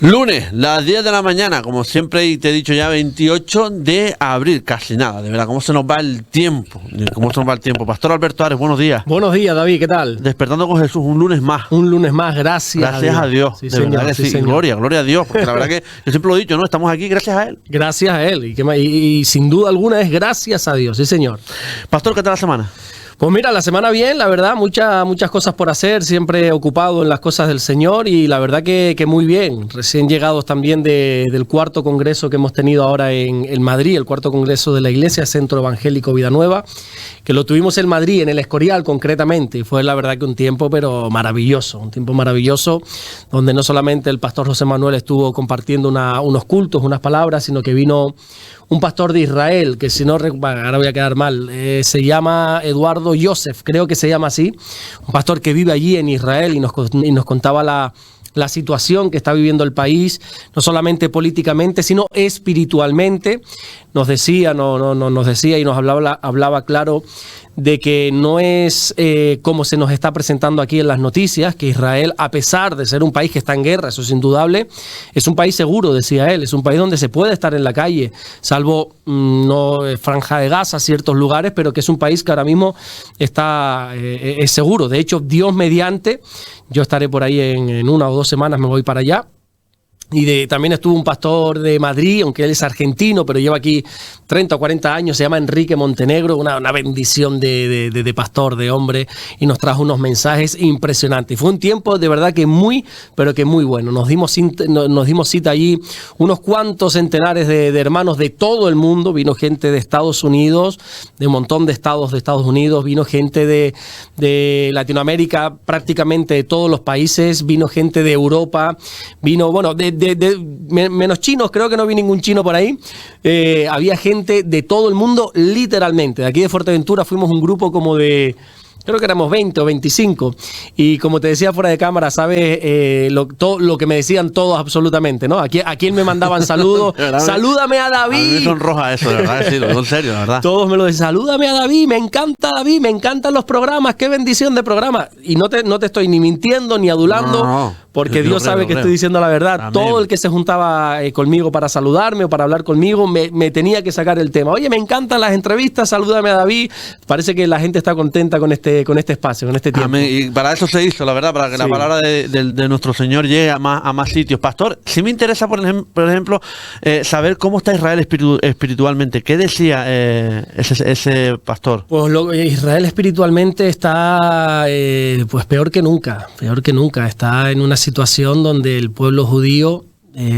Lunes, las 10 de la mañana, como siempre, y te he dicho ya, 28 de abril, casi nada, de verdad, cómo se nos va el tiempo, Pastor Alberto Ares, buenos días. Buenos días, David, ¿qué tal? Despertando con Jesús, un lunes más. Un lunes más, gracias a Dios. Sí, de señor, verdad que sí, señor. gloria a Dios, porque la verdad que yo siempre lo he dicho, ¿no? Estamos aquí gracias a Él. Gracias a Él, y sin duda alguna es gracias a Dios, sí, señor. Pastor, ¿qué tal la semana? Pues mira, la semana bien, la verdad, muchas cosas por hacer, siempre ocupado en las cosas del Señor y la verdad que muy bien. Recién llegados también del cuarto congreso que hemos tenido ahora en Madrid, el cuarto congreso de la Iglesia Centro Evangélico Vida Nueva, que lo tuvimos en Madrid, en el Escorial concretamente, y fue la verdad que un tiempo maravilloso, donde no solamente el pastor José Manuel estuvo compartiendo unos cultos, unas palabras, sino que vino un pastor de Israel, que si no, ahora voy a quedar mal, se llama Eduardo Joseph, creo que se llama así, un pastor que vive allí en Israel y nos contaba la situación que está viviendo el país, no solamente políticamente, sino espiritualmente. Nos decía y nos hablaba claro de que no es como se nos está presentando aquí en las noticias, que Israel, a pesar de ser un país que está en guerra, eso es indudable, es un país seguro, decía él, es un país donde se puede estar en la calle, salvo no Franja de Gaza, ciertos lugares, pero que es un país que ahora mismo es seguro. De hecho, Dios mediante, yo estaré por ahí en 1 o 2 semanas, me voy para allá. Y también estuvo un pastor de Madrid, aunque él es argentino, pero lleva aquí 30 o 40 años, se llama Enrique Montenegro, una bendición de pastor, de hombre, y nos trajo unos mensajes impresionantes. Fue un tiempo de verdad que muy bueno. Nos dimos cita allí, unos cuantos centenares de hermanos de todo el mundo, vino gente de Estados Unidos, de un montón de estados de Estados Unidos, vino gente de Latinoamérica, prácticamente de todos los países, vino gente de Europa, vino, menos chinos, creo que no vi ningún chino por ahí. Había gente de todo el mundo, literalmente. De aquí de Fuerteventura fuimos un grupo como de, creo que éramos 20 o 25. Y como te decía fuera de cámara, ¿sabes? Lo que me decían todos absolutamente, ¿no? ¿A quién me mandaban saludos? Salúdame a David. A mí me sonroja eso, de verdad, sí, lo digo en serio, de verdad. Todos me lo decían, salúdame a David, me encantan los programas, qué bendición de programa. Y no te estoy ni mintiendo ni adulando. No. Porque Dios sabe que estoy diciendo la verdad. Amén. Todo el que se juntaba conmigo para saludarme o para hablar conmigo me tenía que sacar el tema. Oye, me encantan las entrevistas, salúdame a David. Parece que la gente está contenta con este espacio, con este tiempo. Amén. Y para eso se hizo, la verdad, para que la palabra de nuestro Señor llegue a más sitios. Pastor, sí me interesa, por ejemplo, saber cómo está Israel espiritualmente. ¿Qué decía ese pastor? Pues Israel espiritualmente está pues peor que nunca. Está en una situación donde el pueblo judío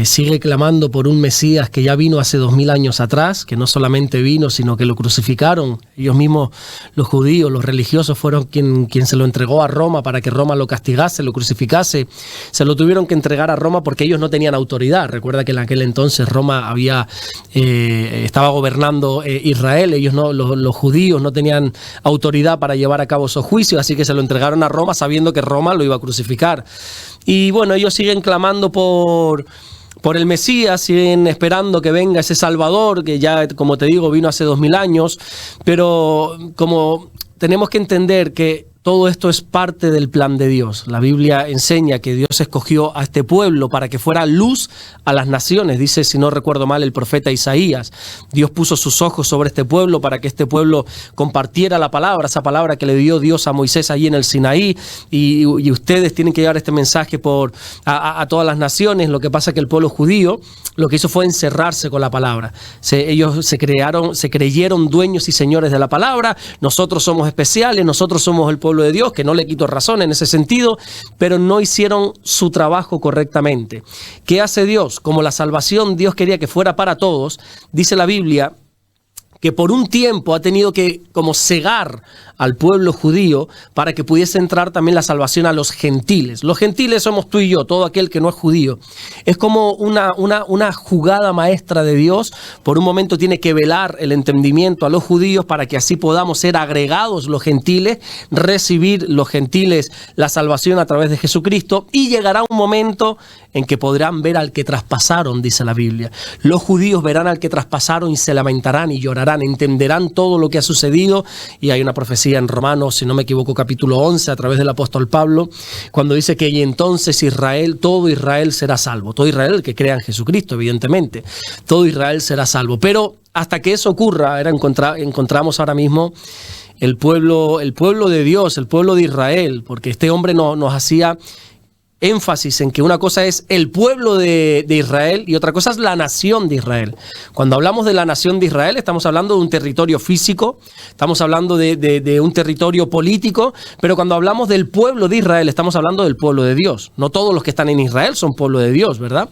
sigue clamando por un Mesías que ya vino hace 2000 años atrás, que no solamente vino, sino que lo crucificaron. Ellos mismos, los judíos, los religiosos, fueron quien se lo entregó a Roma para que Roma lo castigase, lo crucificase. Se lo tuvieron que entregar a Roma porque ellos no tenían autoridad. Recuerda que en aquel entonces Roma estaba gobernando Israel. Ellos los judíos no tenían autoridad para llevar a cabo esos juicios, así que se lo entregaron a Roma sabiendo que Roma lo iba a crucificar. Y bueno, ellos siguen clamando por el Mesías, siguen esperando que venga ese Salvador, que ya, como te digo, vino hace 2000 años, pero como tenemos que entender que todo esto es parte del plan de Dios. La Biblia enseña que Dios escogió a este pueblo para que fuera luz a las naciones. Dice, si no recuerdo mal, el profeta Isaías. Dios puso sus ojos sobre este pueblo para que este pueblo compartiera la palabra, esa palabra que le dio Dios a Moisés allí en el Sinaí. Y ustedes tienen que llevar este mensaje a todas las naciones. Lo que pasa es que el pueblo judío lo que hizo fue encerrarse con la palabra. Ellos se creyeron dueños y señores de la palabra. Nosotros somos especiales, nosotros somos el pueblo de Dios, que no le quito razón en ese sentido, pero no hicieron su trabajo correctamente. ¿Qué hace Dios? Como la salvación Dios quería que fuera para todos, dice la Biblia que por un tiempo ha tenido que como cegar al pueblo judío para que pudiese entrar también la salvación a los gentiles. Los gentiles somos tú y yo, todo aquel que no es judío. Es como una jugada maestra de Dios. Por un momento tiene que velar el entendimiento a los judíos para que así podamos ser agregados los gentiles, recibir los gentiles la salvación a través de Jesucristo, y llegará un momento en que podrán ver al que traspasaron, dice la Biblia. Los judíos verán al que traspasaron y se lamentarán y llorarán reflexionarán, entenderán todo lo que ha sucedido. Y hay una profecía en Romanos, si no me equivoco, capítulo 11, a través del apóstol Pablo, cuando dice que y entonces Israel, todo Israel será salvo. Todo Israel, el que crea en Jesucristo, evidentemente. Todo Israel será salvo. Pero hasta que eso ocurra, encontramos ahora mismo el pueblo de Dios, el pueblo de Israel, porque este hombre nos hacía énfasis en que una cosa es el pueblo de Israel y otra cosa es la nación de Israel. Cuando hablamos de la nación de Israel, estamos hablando de un territorio físico, estamos hablando de un territorio político, pero cuando hablamos del pueblo de Israel, estamos hablando del pueblo de Dios. No todos los que están en Israel son pueblo de Dios, ¿verdad?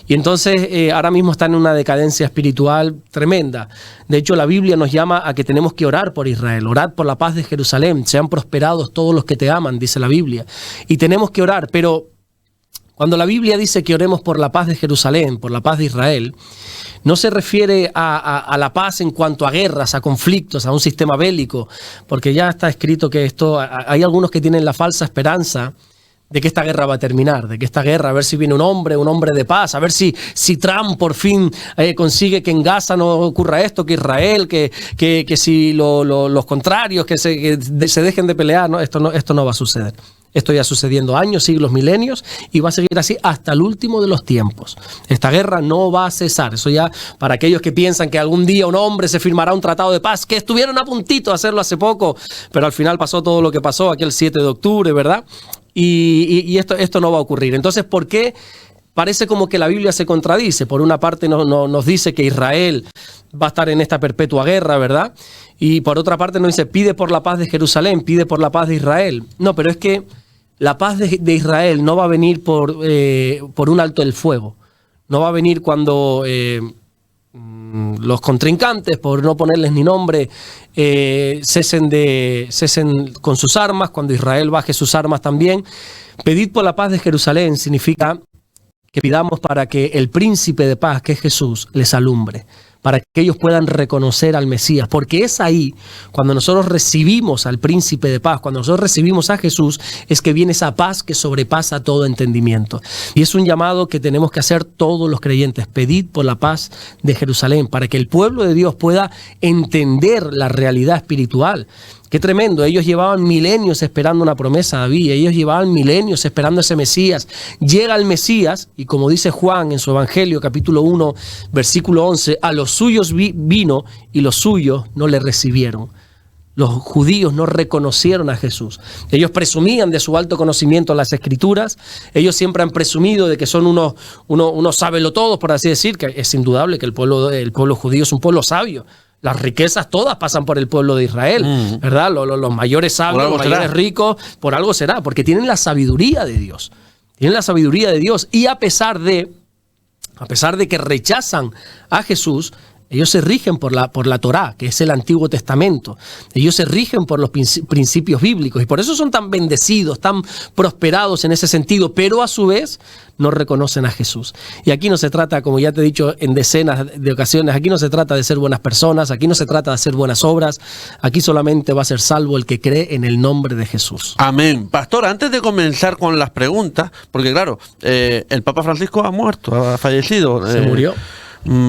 Y entonces ahora mismo están en una decadencia espiritual tremenda. De hecho, la Biblia nos llama a que tenemos que orar por Israel, orad por la paz de Jerusalén, sean prosperados todos los que te aman, dice la Biblia. Y tenemos que orar, pero cuando la Biblia dice que oremos por la paz de Jerusalén, por la paz de Israel, no se refiere a la paz en cuanto a guerras, a conflictos, a un sistema bélico, porque ya está escrito que hay algunos que tienen la falsa esperanza de que esta guerra va a terminar, de que esta guerra, a ver si viene un hombre de paz, a ver si Trump por fin consigue que en Gaza no ocurra esto, que Israel, que si los contrarios, que se dejen de pelear. No, esto no va a suceder. Esto ya sucediendo años, siglos, milenios, y va a seguir así hasta el último de los tiempos. Esta guerra no va a cesar. Eso ya, para aquellos que piensan que algún día un hombre se firmará un tratado de paz, que estuvieron a puntito de hacerlo hace poco, pero al final pasó todo lo que pasó, aquel 7 de octubre, ¿verdad? Y esto no va a ocurrir. Entonces, ¿por qué parece como que la Biblia se contradice? Por una parte nos dice que Israel va a estar en esta perpetua guerra, ¿verdad? Y por otra parte nos dice, pide por la paz de Jerusalén, pide por la paz de Israel. No, pero es que la paz de Israel no va a venir por un alto el fuego. No va a venir cuando los contrincantes, por no ponerles ni nombre, cesen con sus armas, cuando Israel baje sus armas también. Pedid por la paz de Jerusalén significa que pidamos para que el príncipe de paz, que es Jesús, les alumbre, para que ellos puedan reconocer al Mesías, porque es ahí, cuando nosotros recibimos al príncipe de paz, cuando nosotros recibimos a Jesús, es que viene esa paz que sobrepasa todo entendimiento. Y es un llamado que tenemos que hacer todos los creyentes: pedid por la paz de Jerusalén, para que el pueblo de Dios pueda entender la realidad espiritual. Qué tremendo, ellos llevaban milenios esperando una promesa, David, ellos llevaban milenios esperando ese Mesías. Llega el Mesías y, como dice Juan en su Evangelio, capítulo 1, versículo 11, a los suyos vino y los suyos no le recibieron. Los judíos no reconocieron a Jesús. Ellos presumían de su alto conocimiento en las Escrituras. Ellos siempre han presumido de que son unos sabelotodos, por así decir, que es indudable que el pueblo judío es un pueblo sabio. Las riquezas todas pasan por el pueblo de Israel, ¿verdad? Los mayores sabios, los mayores ricos, por algo será, porque tienen la sabiduría de Dios. Tienen la sabiduría de Dios. Y a pesar de que rechazan a Jesús, ellos se rigen por la Torá, que es el Antiguo Testamento. Ellos se rigen por los principios bíblicos y por eso son tan bendecidos, tan prosperados en ese sentido, pero a su vez no reconocen a Jesús. Y aquí no se trata, como ya te he dicho en decenas de ocasiones, aquí no se trata de ser buenas personas, aquí no se trata de hacer buenas obras, aquí solamente va a ser salvo el que cree en el nombre de Jesús. Amén. Pastor, antes de comenzar con las preguntas, porque claro, el Papa Francisco ha muerto, ha fallecido. Se murió.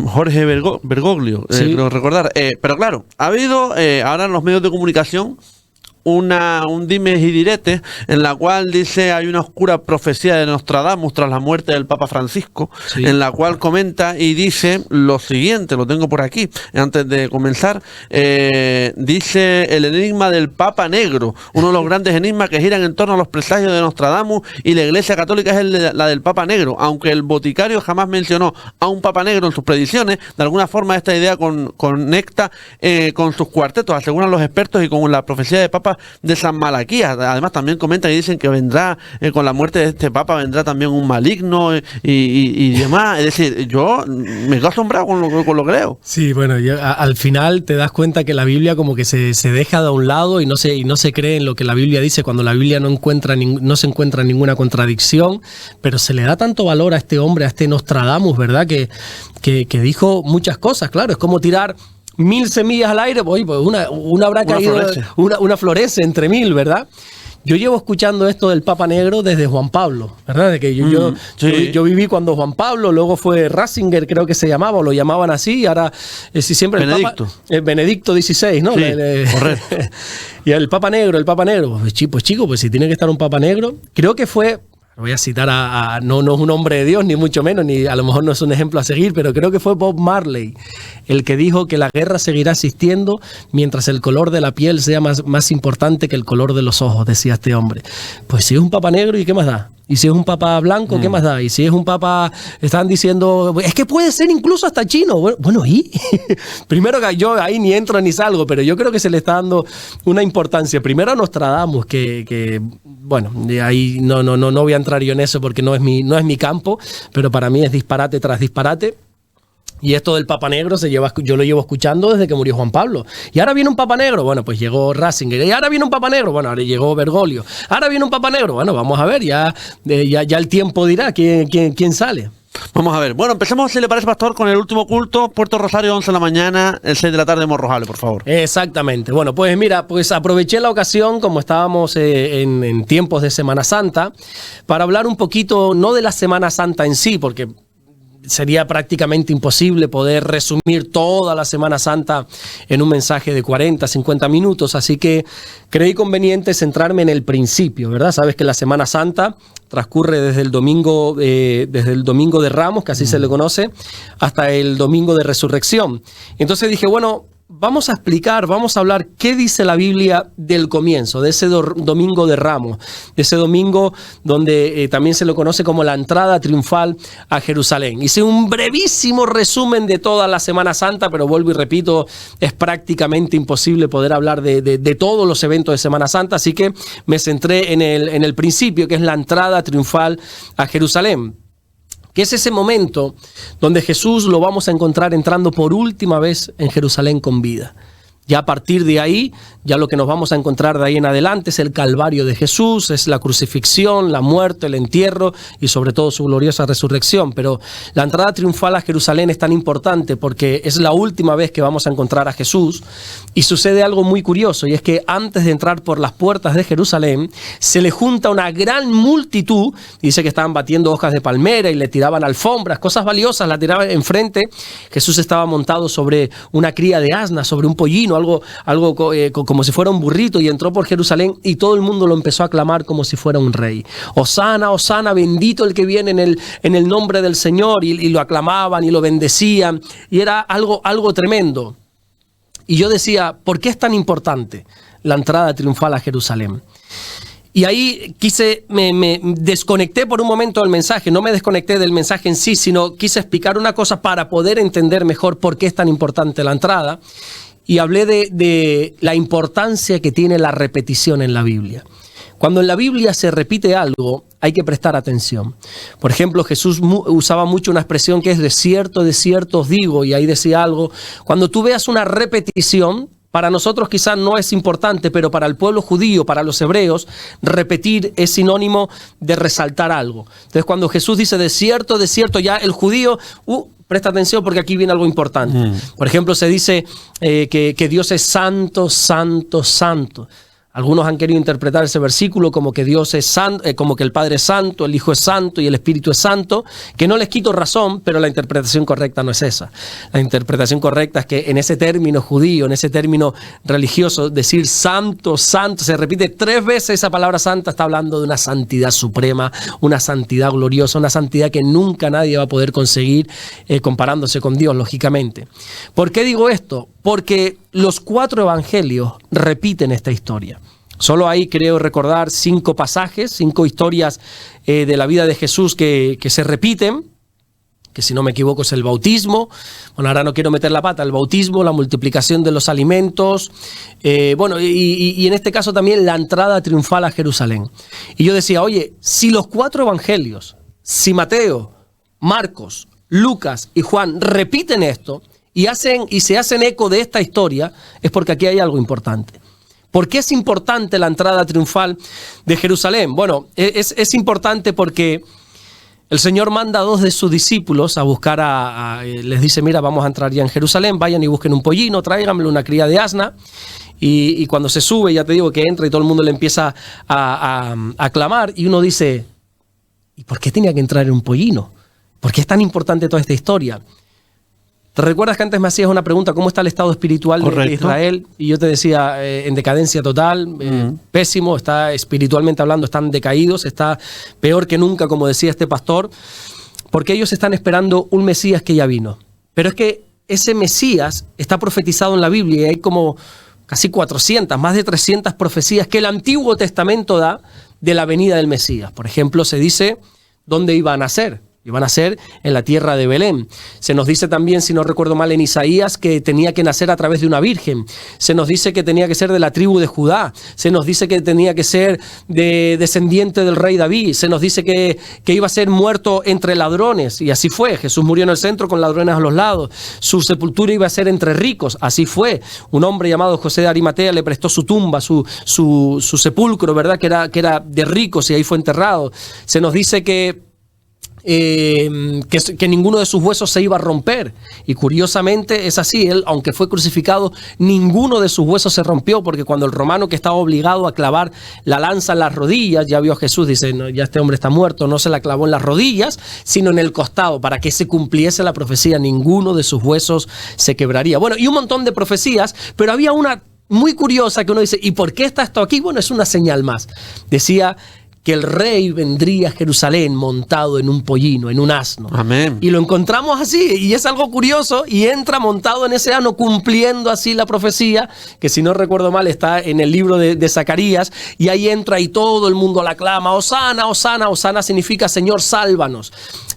Jorge Bergoglio, sí. Creo recordar. Pero claro, ha habido ahora en los medios de comunicación un dimes y diretes en la cual dice hay una oscura profecía de Nostradamus tras la muerte del Papa Francisco, sí, en la cual comenta y dice lo siguiente, lo tengo por aquí antes de comenzar, dice el enigma del Papa Negro, uno de los grandes enigmas que giran en torno a los presagios de Nostradamus, y la Iglesia Católica es la del Papa Negro, aunque el boticario jamás mencionó a un Papa Negro en sus predicciones. De alguna forma esta idea conecta con sus cuartetos, aseguran los expertos, y con la profecía de Papa de San Malaquías. Además también comentan y dicen que vendrá, con la muerte de este Papa vendrá también un maligno y demás. Es decir, yo me quedo asombrado con lo que leo. Sí, bueno, al final te das cuenta que la Biblia como que se deja de un lado y no se cree en lo que la Biblia dice, cuando la Biblia no se encuentra ninguna contradicción, pero se le da tanto valor a este hombre, a este Nostradamus, ¿verdad? Que dijo muchas cosas. Claro, es como tirar 1000 semillas al aire, pues una habrá caído, una florece entre 1000, ¿verdad? Yo llevo escuchando esto del Papa Negro desde Juan Pablo, ¿verdad? De que yo viví cuando Juan Pablo, luego fue Ratzinger, creo que se llamaba, o lo llamaban así, y ahora si siempre Benedicto. Benedicto XVI, ¿no? Sí, correcto. Y el Papa Negro, pues chico, pues si tiene que estar un Papa Negro, creo que fue... Voy a citar no es un hombre de Dios, ni mucho menos, ni a lo mejor no es un ejemplo a seguir, pero creo que fue Bob Marley el que dijo que la guerra seguirá existiendo mientras el color de la piel sea más importante que el color de los ojos, decía este hombre. pues si es un papa negro, ¿y qué más da? Y si es un papa blanco, ¿qué más da? Y si es un papa, están diciendo, es que puede ser incluso hasta chino. Bueno, ¿y? Primero que yo ahí ni entro ni salgo, pero yo creo que se le está dando una importancia. Primero a Nostradamus, bueno, ahí no voy a entrar yo en eso porque no es mi campo, pero para mí es disparate tras disparate. Y esto del Papa Negro yo lo llevo escuchando desde que murió Juan Pablo. Y ahora viene un Papa Negro, bueno, pues llegó Ratzinger. Y ahora viene un Papa Negro, bueno, ahora llegó Bergoglio. Ahora viene un Papa Negro, bueno, vamos a ver, ya el tiempo dirá quién sale. Vamos a ver. Bueno, empecemos, si le parece, pastor, con el último culto. Puerto Rosario, 11 de la mañana, el 6 de la tarde, Morrojable, por favor. Exactamente. Bueno, pues mira, pues aproveché la ocasión, como estábamos en tiempos de Semana Santa, para hablar un poquito, no de la Semana Santa en sí, porque sería prácticamente imposible poder resumir toda la Semana Santa en un mensaje de 40, 50 minutos, así que creí conveniente centrarme en el principio, ¿verdad? Sabes que la Semana Santa transcurre desde el domingo de Ramos, que así se le conoce, hasta el domingo de Resurrección. Entonces dije, bueno, vamos a explicar, vamos a hablar qué dice la Biblia del comienzo, de ese domingo de Ramos, de ese domingo donde también se lo conoce como la entrada triunfal a Jerusalén. Hice un brevísimo resumen de toda la Semana Santa, pero vuelvo y repito, es prácticamente imposible poder hablar de todos los eventos de Semana Santa, así que me centré en el principio, que es la entrada triunfal a Jerusalén, que es ese momento donde Jesús lo vamos a encontrar entrando por última vez en Jerusalén con vida. Ya a partir de ahí, ya lo que nos vamos a encontrar de ahí en adelante es el Calvario de Jesús, es la crucifixión, la muerte, el entierro y sobre todo su gloriosa resurrección. Pero la entrada triunfal a Jerusalén es tan importante porque es la última vez que vamos a encontrar a Jesús y sucede algo muy curioso, y es que antes de entrar por las puertas de Jerusalén se le junta una gran multitud. Dice que estaban batiendo hojas de palmera y le tiraban alfombras, cosas valiosas, la tiraban enfrente. Jesús estaba montado sobre una cría de asna, sobre un pollino, algo como si fuera un burrito, y entró por Jerusalén y todo el mundo lo empezó a aclamar como si fuera un rey. Hosana, Hosana, bendito el que viene en el nombre del Señor, y lo aclamaban y lo bendecían, y era algo tremendo. Y yo decía, ¿por qué es tan importante la entrada triunfal a Jerusalén? Y ahí me desconecté por un momento del mensaje, no me desconecté del mensaje en sí, sino quise explicar una cosa para poder entender mejor por qué es tan importante la entrada. Y hablé de la importancia que tiene la repetición en la Biblia. Cuando en la Biblia se repite algo, hay que prestar atención. Por ejemplo, Jesús usaba mucho una expresión que es de cierto os digo, y ahí decía algo. Cuando tú veas una repetición, para nosotros quizás no es importante, pero para el pueblo judío, para los hebreos, repetir es sinónimo de resaltar algo. Entonces, cuando Jesús dice de cierto, ya el judío... presta atención porque aquí viene algo importante. Por ejemplo, se dice que Dios es santo, santo, santo. Algunos han querido interpretar ese versículo como que Dios es santo, como que el Padre es santo, el Hijo es santo y el Espíritu es santo, que no les quito razón, pero la interpretación correcta no es esa. La interpretación correcta es que en ese término judío, en ese término religioso, decir santo, santo, se repite 3 veces esa palabra santa, está hablando de una santidad suprema, una santidad gloriosa, una santidad que nunca nadie va a poder conseguir comparándose con Dios, lógicamente. ¿Por qué digo esto? Porque los 4 evangelios repiten esta historia. Solo ahí creo recordar 5 pasajes, 5 historias de la vida de Jesús que se repiten, que si no me equivoco es el bautismo. Bueno, ahora no quiero meter la pata, el bautismo, la multiplicación de los alimentos, y en este caso también la entrada triunfal a Jerusalén. Y yo decía, oye, si los 4 evangelios, si Mateo, Marcos, Lucas y Juan repiten esto, y se hacen eco de esta historia, es porque aquí hay algo importante. ¿Por qué es importante la entrada triunfal de Jerusalén? Bueno, es importante porque el Señor manda a 2 de sus discípulos a buscar les dice, mira, vamos a entrar ya en Jerusalén, vayan y busquen un pollino, tráiganmelo, una cría de asna. Y cuando se sube, ya te digo que entra y todo el mundo le empieza a clamar, y uno dice, ¿y por qué tenía que entrar en un pollino? ¿Por qué es tan importante toda esta historia? ¿Te recuerdas que antes me hacías una pregunta, cómo está el estado espiritual de Israel? Y yo te decía, en decadencia total, pésimo, está espiritualmente hablando, están decaídos, está peor que nunca, como decía este pastor, porque ellos están esperando un Mesías que ya vino. Pero es que ese Mesías está profetizado en la Biblia y hay como casi 400, más de 300 profecías que el Antiguo Testamento da de la venida del Mesías. Por ejemplo, se dice dónde iba a nacer. Iban a nacer en la tierra de Belén. Se nos dice también, si no recuerdo mal, en Isaías, que tenía que nacer a través de una virgen. Se nos dice que tenía que ser de la tribu de Judá. Se nos dice que tenía que ser descendiente del rey David. Se nos dice que iba a ser muerto entre ladrones. Y así fue. Jesús murió en el centro con ladrones a los lados. Su sepultura iba a ser entre ricos. Así fue. Un hombre llamado José de Arimatea le prestó su tumba, su sepulcro, ¿verdad? Que era de ricos, y ahí fue enterrado. Se nos dice que ninguno de sus huesos se iba a romper, y curiosamente es así. Él, aunque fue crucificado, ninguno de sus huesos se rompió, porque cuando el romano, que estaba obligado a clavar la lanza en las rodillas, ya vio a Jesús, dice, no, ya este hombre está muerto, no se la clavó en las rodillas, sino en el costado, para que se cumpliese la profecía, ninguno de sus huesos se quebraría. Bueno, y un montón de profecías, pero había una muy curiosa que uno dice, ¿y por qué está esto aquí? Bueno, es una señal más. Decía que el rey vendría a Jerusalén montado en un pollino, en un asno. Amén. Y lo encontramos así, y es algo curioso, y entra montado en ese asno, cumpliendo así la profecía, que si no recuerdo mal está en el libro de Zacarías, y ahí entra y todo el mundo la clama, Hosana, Hosana. Hosana significa Señor, sálvanos.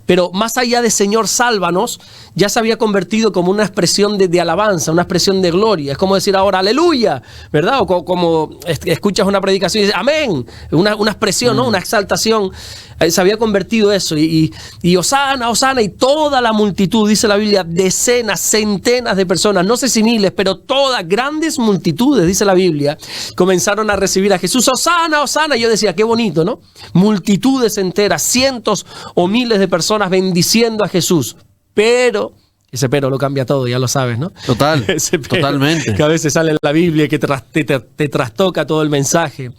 Pero más allá de Señor, sálvanos, ya se había convertido como una expresión de alabanza, una expresión de gloria. Es como decir ahora, aleluya, ¿verdad? O como escuchas una predicación y dices, amén, una expresión, ¿no? Una exaltación. Se había convertido eso. Y Hosana, Hosana, y toda la multitud, dice la Biblia, decenas, centenas de personas, no sé si miles, pero todas, grandes multitudes, dice la Biblia, comenzaron a recibir a Jesús. Hosana, Hosana. Y yo decía, qué bonito, ¿no? Multitudes enteras, cientos o miles de personas bendiciendo a Jesús. Pero ese pero lo cambia todo, ya lo sabes, ¿no? Total, totalmente. Que a veces sale en la Biblia y que te trastoca todo el mensaje.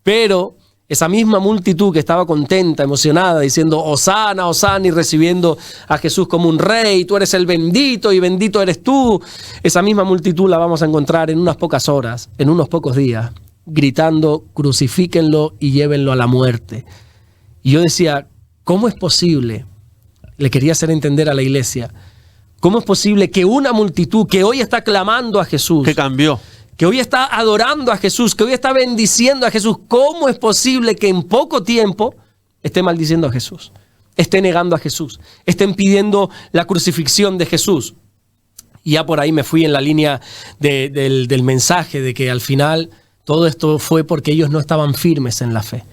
Pero esa misma multitud que estaba contenta, emocionada, diciendo Hosana, Hosana, y recibiendo a Jesús como un rey, tú eres el bendito y bendito eres tú. Esa misma multitud la vamos a encontrar en unas pocas horas, en unos pocos días, gritando, crucifíquenlo y llévenlo a la muerte. Y yo decía, ¿cómo es posible? Le quería hacer entender a la iglesia, ¿cómo es posible que una multitud que hoy está clamando a Jesús, que cambió, que hoy está adorando a Jesús, que hoy está bendiciendo a Jesús, cómo es posible que en poco tiempo esté maldiciendo a Jesús, esté negando a Jesús, estén pidiendo la crucifixión de Jesús? Y ya por ahí me fui en la línea del mensaje, de que al final todo esto fue porque ellos no estaban firmes en la fe.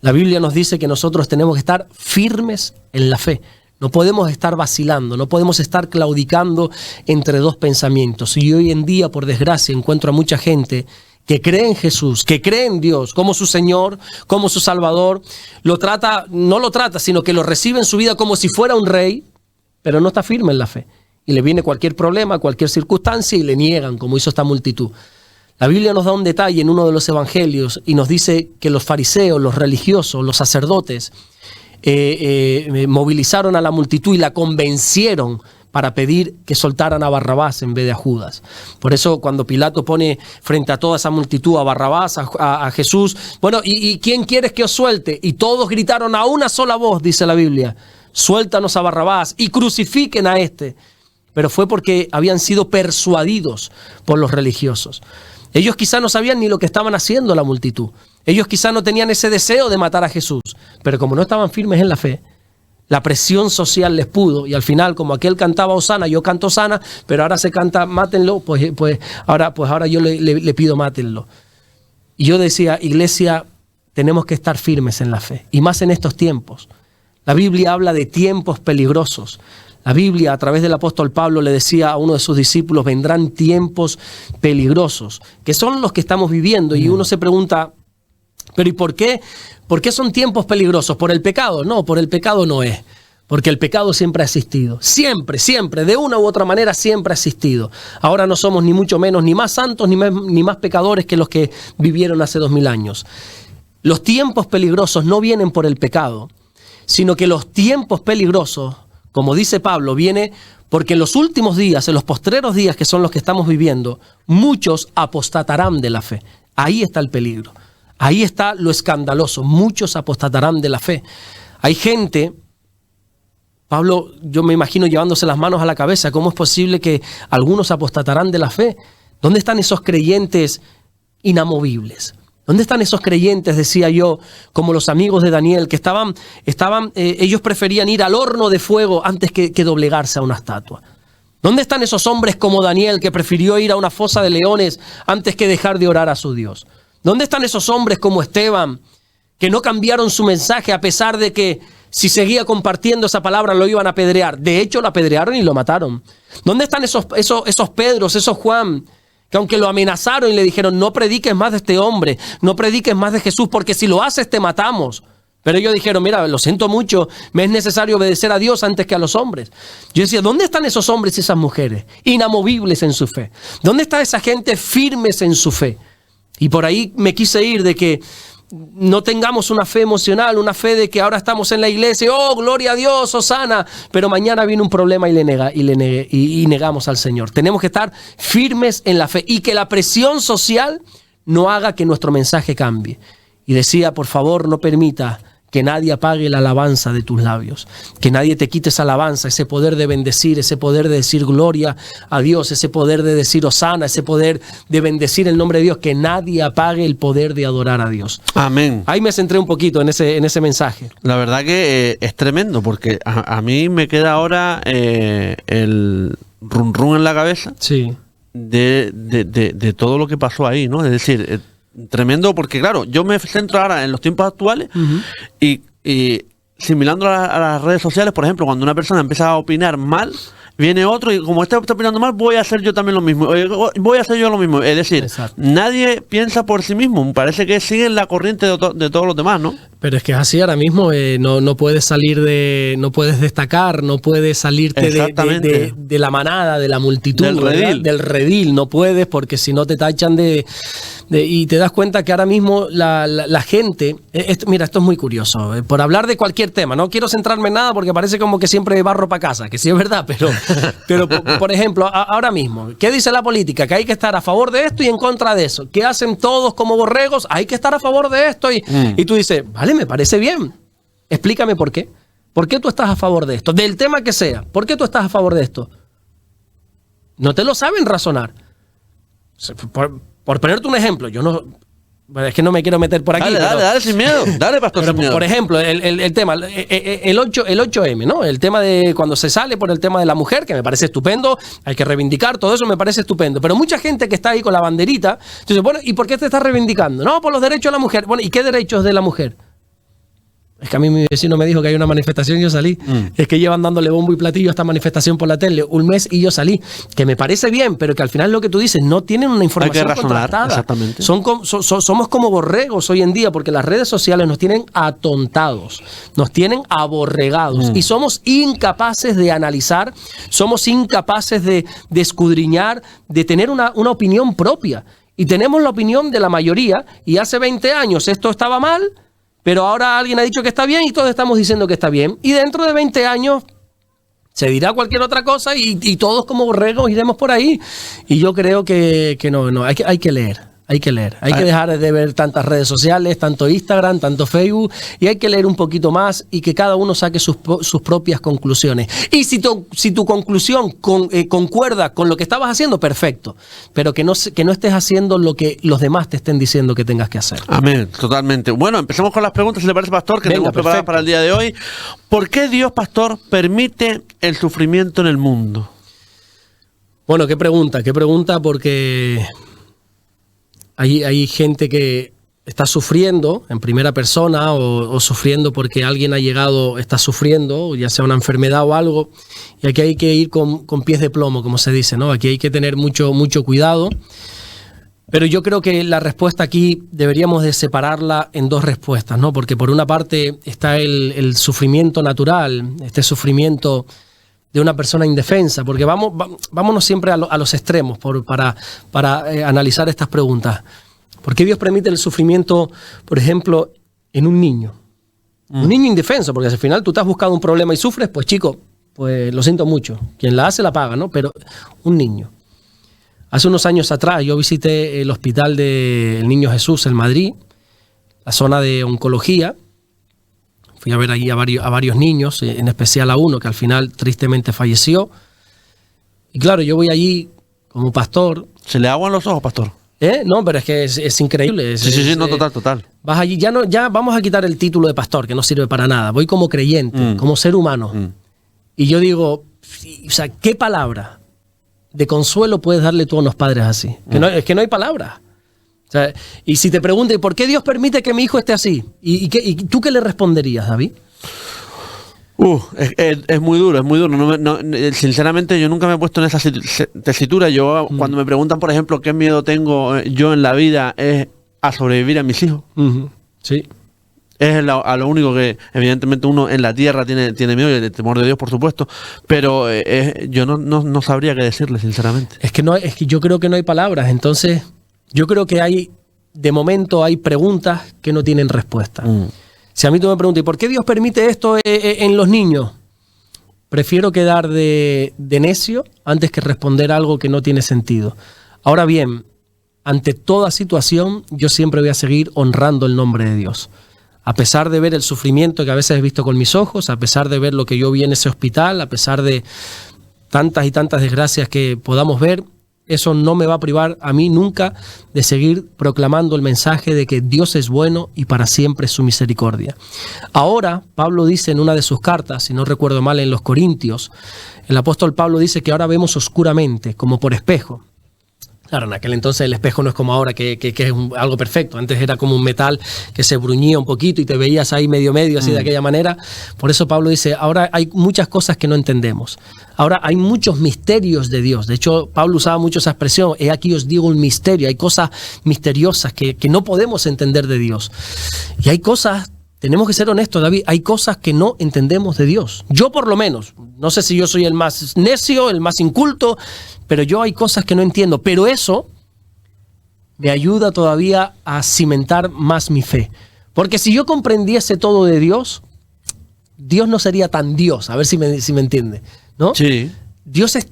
La Biblia nos dice que nosotros tenemos que estar firmes en la fe. No podemos estar vacilando, no podemos estar claudicando entre dos pensamientos. Y hoy en día, por desgracia, encuentro a mucha gente que cree en Jesús, que cree en Dios como su Señor, como su Salvador. No lo trata, sino que lo recibe en su vida como si fuera un rey, pero no está firme en la fe. Y le viene cualquier problema, cualquier circunstancia, y le niegan, como hizo esta multitud. La Biblia nos da un detalle en uno de los evangelios y nos dice que los fariseos, los religiosos, los sacerdotes, movilizaron a la multitud y la convencieron para pedir que soltaran a Barrabás en vez de a Judas. Por eso cuando Pilato pone frente a toda esa multitud a Barrabás, a Jesús, bueno, ¿y quién quieres que os suelte? Y todos gritaron a una sola voz, dice la Biblia, suéltanos a Barrabás y crucifiquen a este. Pero fue porque habían sido persuadidos por los religiosos. Ellos quizá no sabían ni lo que estaban haciendo la multitud. Ellos quizá no tenían ese deseo de matar a Jesús. Pero como no estaban firmes en la fe, la presión social les pudo. Y al final, como aquel cantaba Hosana, yo canto Hosana, pero ahora se canta mátenlo, pues ahora yo le pido mátenlo. Y yo decía, iglesia, tenemos que estar firmes en la fe. Y más en estos tiempos. La Biblia habla de tiempos peligrosos. La Biblia, a través del apóstol Pablo, le decía a uno de sus discípulos, vendrán tiempos peligrosos, que son los que estamos viviendo. Y uno se pregunta, ¿pero y por qué? ¿Por qué son tiempos peligrosos? ¿Por el pecado? No, por el pecado no es. Porque el pecado siempre ha existido. Siempre, siempre, de una u otra manera siempre ha existido. Ahora no somos ni mucho menos ni más santos ni más pecadores que los que vivieron hace 2000 años. Los tiempos peligrosos no vienen por el pecado, sino que los tiempos peligrosos, como dice Pablo, viene porque en los últimos días, en los postreros días que son los que estamos viviendo, muchos apostatarán de la fe. Ahí está el peligro. Ahí está lo escandaloso. Muchos apostatarán de la fe. Hay gente... Pablo, yo me imagino llevándose las manos a la cabeza. ¿Cómo es posible que algunos apostatarán de la fe? ¿Dónde están esos creyentes inamovibles? ¿Dónde están esos creyentes, decía yo, como los amigos de Daniel, que ellos preferían ir al horno de fuego antes que doblegarse a una estatua? ¿Dónde están esos hombres como Daniel, que prefirió ir a una fosa de leones antes que dejar de orar a su Dios? ¿Dónde están esos hombres como Esteban, que no cambiaron su mensaje a pesar de que si seguía compartiendo esa palabra lo iban a apedrear? De hecho, lo apedrearon y lo mataron. ¿Dónde están esos Pedros, esos Juan, que aunque lo amenazaron y le dijeron, no prediques más de este hombre, no prediques más de Jesús, porque si lo haces te matamos? Pero ellos dijeron, mira, lo siento mucho, me es necesario obedecer a Dios antes que a los hombres. Yo decía, ¿dónde están esos hombres y esas mujeres inamovibles en su fe? ¿Dónde está esa gente firmes en su fe? Y por ahí me quise ir de que no tengamos una fe emocional, una fe de que ahora estamos en la iglesia, oh, gloria a Dios, hosana, pero mañana viene un problema y negamos al Señor. Tenemos que estar firmes en la fe y que la presión social no haga que nuestro mensaje cambie. Y decía, por favor, no permita que nadie apague la alabanza de tus labios, que nadie te quite esa alabanza, ese poder de bendecir, ese poder de decir gloria a Dios, ese poder de decir hosana, ese poder de bendecir el nombre de Dios, que nadie apague el poder de adorar a Dios. Amén. Ahí me centré un poquito en ese mensaje. La verdad que es tremendo, porque a mí me queda ahora el run run en la cabeza, sí, de todo lo que pasó ahí, ¿no? Es decir, tremendo, porque claro, yo me centro ahora en los tiempos actuales y similando a las redes sociales, por ejemplo, cuando una persona empieza a opinar mal, viene otro y como está opinando mal, voy a hacer yo también lo mismo, voy a hacer yo lo mismo. Es decir, exacto, nadie piensa por sí mismo, parece que siguen la corriente de todos los demás, ¿no? Pero es que es así ahora mismo, no puedes salir no puedes destacar, no puedes salirte de la manada, de la multitud, del redil, no puedes, porque si no te tachan y te das cuenta que ahora mismo la gente, mira, esto es muy curioso, por hablar de cualquier tema, no quiero centrarme en nada porque parece como que siempre barro para casa, que sí es verdad, pero por ejemplo, ahora mismo, ¿qué dice la política? Que hay que estar a favor de esto y en contra de eso. ¿Qué hacen todos como borregos? Hay que estar a favor de esto y tú dices, vale, me parece bien. Explícame por qué. ¿Por qué tú estás a favor de esto? Del tema que sea. ¿Por qué tú estás a favor de esto? No te lo saben razonar. Por ponerte un ejemplo, yo no... Es que no me quiero meter por aquí. Dale, sin miedo. Dale, pastor, sin miedo. Por ejemplo, el tema, el 8M, ¿no? El tema de cuando se sale por el tema de la mujer, que me parece estupendo, hay que reivindicar, todo eso me parece estupendo. Pero mucha gente que está ahí con la banderita, entonces, bueno, ¿y por qué te estás reivindicando? No, por los derechos de la mujer. Bueno, ¿y qué derechos de la mujer? Es que a mí mi vecino me dijo que hay una manifestación y yo salí. Es que llevan dándole bombo y platillo a esta manifestación por la tele un mes y yo salí. Que me parece bien, pero que al final lo que tú dices no tienen una información contrastada. Exactamente. Somos como borregos hoy en día porque las redes sociales nos tienen atontados, nos tienen aborregados y somos incapaces de analizar, somos incapaces de escudriñar, de tener una opinión propia. Y tenemos la opinión de la mayoría y hace 20 años esto estaba mal, pero ahora alguien ha dicho que está bien y todos estamos diciendo que está bien. Y dentro de 20 años se dirá cualquier otra cosa y todos como borregos iremos por ahí. Y yo creo que no, hay que leer. Hay que leer, hay que dejar de ver tantas redes sociales, tanto Instagram, tanto Facebook, y hay que leer un poquito más y que cada uno saque sus propias conclusiones. Y si tu conclusión concuerda con lo que estabas haciendo, perfecto, pero que no estés haciendo lo que los demás te estén diciendo que tengas que hacer. Amén, totalmente. Bueno, empecemos con las preguntas, si le parece, pastor, que tenemos preparadas para el día de hoy. ¿Por qué Dios, pastor, permite el sufrimiento en el mundo? Bueno, qué pregunta, porque... Hay gente que está sufriendo en primera persona o sufriendo porque alguien ha llegado, está sufriendo, ya sea una enfermedad o algo, y aquí hay que ir con pies de plomo, como se dice, ¿no? Aquí hay que tener mucho cuidado. Pero yo creo que la respuesta aquí deberíamos de separarla en dos respuestas, ¿no? Porque por una parte está el sufrimiento natural, este sufrimiento de una persona indefensa, porque vámonos siempre a los extremos para analizar estas preguntas. ¿Por qué Dios permite el sufrimiento, por ejemplo, en un niño? Un niño indefenso, porque al final tú te has buscado un problema y sufres, pues chico, pues lo siento mucho. Quien la hace la paga, ¿no? Pero un niño. Hace unos años atrás yo visité el hospital del Niño Jesús en Madrid, la zona de oncología. Fui a ver allí a varios niños, en especial a uno que al final tristemente falleció. Y claro, yo voy allí como pastor. ¿Se le aguan los ojos, pastor? No, pero es que es increíble. Sí, no, total. Vas allí, ya vamos a quitar el título de pastor, que no sirve para nada. Voy como creyente, como ser humano. Y yo digo, o sea, ¿qué palabra de consuelo puedes darle tú a unos padres así? Es que no hay palabras. O sea, y si te preguntan, ¿por qué Dios permite que mi hijo esté así? ¿Y tú qué le responderías, David? Es muy duro, es muy duro. Sinceramente, yo nunca me he puesto en esa tesitura. Yo, cuando me preguntan, por ejemplo, qué miedo tengo yo en la vida, es a sobrevivir a mis hijos. Sí. Es a lo único que, evidentemente, uno en la tierra tiene miedo, y el temor de Dios, por supuesto, pero yo no sabría qué decirle, sinceramente. Es que yo creo que no hay palabras. Entonces, yo creo que de momento hay preguntas que no tienen respuesta. Si a mí tú me preguntas, ¿y por qué Dios permite esto en los niños? Prefiero quedar de necio antes que responder algo que no tiene sentido. Ahora bien, ante toda situación, yo siempre voy a seguir honrando el nombre de Dios. A pesar de ver el sufrimiento que a veces he visto con mis ojos, a pesar de ver lo que yo vi en ese hospital, a pesar de tantas y tantas desgracias que podamos ver, eso no me va a privar a mí nunca de seguir proclamando el mensaje de que Dios es bueno y para siempre es su misericordia. Ahora, Pablo dice en una de sus cartas, si no recuerdo mal, en los Corintios, el apóstol Pablo dice que ahora vemos oscuramente, como por espejo. Claro, en aquel entonces el espejo no es como ahora, que es algo perfecto. Antes era como un metal que se bruñía un poquito y te veías ahí medio, así de aquella manera. Por eso Pablo dice, ahora hay muchas cosas que no entendemos. Ahora hay muchos misterios de Dios. De hecho, Pablo usaba mucho esa expresión, he aquí os digo un misterio. Hay cosas misteriosas que no podemos entender de Dios. Y hay cosas, tenemos que ser honestos, David, hay cosas que no entendemos de Dios. Yo por lo menos, no sé si yo soy el más necio, el más inculto, pero yo hay cosas que no entiendo. Pero eso me ayuda todavía a cimentar más mi fe. Porque si yo comprendiese todo de Dios, Dios no sería tan Dios. A ver si me entiende, ¿no? Sí. Dios es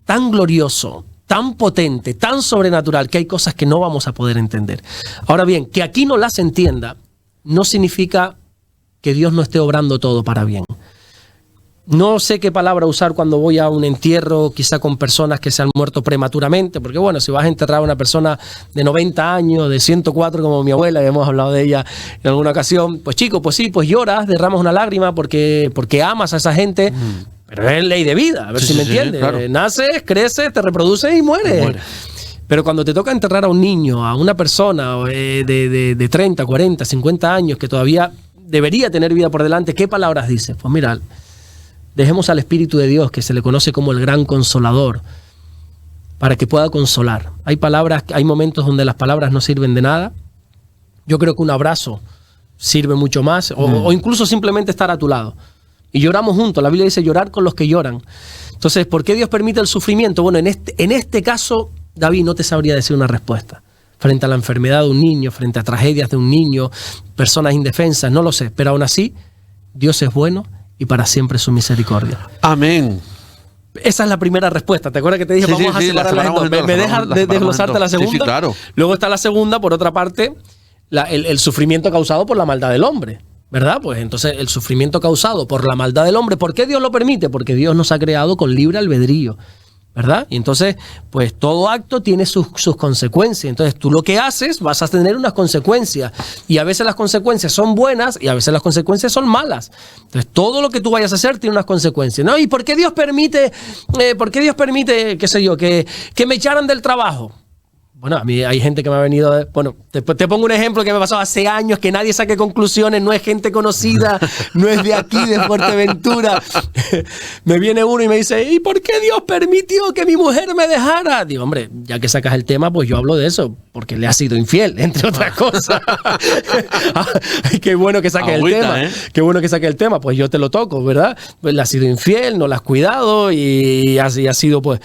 tan glorioso, tan potente, tan sobrenatural, que hay cosas que no vamos a poder entender. Ahora bien, que aquí no las entienda, no significa que Dios no esté obrando todo para bien. No sé qué palabra usar cuando voy a un entierro, quizá con personas que se han muerto prematuramente, porque bueno, si vas a enterrar a una persona de 90 años, de 104 como mi abuela, hemos hablado de ella en alguna ocasión, pues chico, pues sí, pues lloras, derramas una lágrima porque amas a esa gente, pero es ley de vida, a ver si me entiendes. Claro. Naces, creces, te reproduces y mueres. Pero cuando te toca enterrar a un niño, a una persona de 30, 40, 50 años que todavía debería tener vida por delante, ¿qué palabras dices? Pues mira, dejemos al Espíritu de Dios, que se le conoce como el gran consolador, para que pueda consolar. Hay momentos donde las palabras no sirven de nada. Yo creo que un abrazo sirve mucho más, o incluso simplemente estar a tu lado. Y lloramos juntos. La Biblia dice llorar con los que lloran. Entonces, ¿por qué Dios permite el sufrimiento? Bueno, en este caso, David, no te sabría decir una respuesta. Frente a la enfermedad de un niño, frente a tragedias de un niño, personas indefensas, no lo sé. Pero aún así, Dios es bueno y para siempre su misericordia. Amén. Esa es la primera respuesta. ¿Te acuerdas que te dije vamos a separarlas en dos? ¿Me dejas desglosarte la segunda? Sí, claro. Luego está la segunda, por otra parte, el sufrimiento causado por la maldad del hombre, ¿verdad? Pues entonces el sufrimiento causado por la maldad del hombre, ¿por qué Dios lo permite? Porque Dios nos ha creado con libre albedrío, ¿verdad? Y entonces, pues todo acto tiene sus consecuencias. Entonces tú lo que haces vas a tener unas consecuencias. Y a veces las consecuencias son buenas y a veces las consecuencias son malas. Entonces todo lo que tú vayas a hacer tiene unas consecuencias, ¿no? ¿Y por qué Dios permite, qué sé yo, que me echaran del trabajo? Bueno, a mí hay gente que me ha venido... Bueno, te pongo un ejemplo que me pasó hace años, que nadie saque conclusiones, no es gente conocida, no es de aquí, de Fuerteventura. Me viene uno y me dice, ¿y por qué Dios permitió que mi mujer me dejara? Digo, hombre, ya que sacas el tema, pues yo hablo de eso, porque le ha sido infiel, entre otras cosas. Qué bueno que saques el tema. Qué bueno que saques el tema, pues yo te lo toco, ¿verdad? Pues le ha sido infiel, no la has cuidado y así ha sido, pues...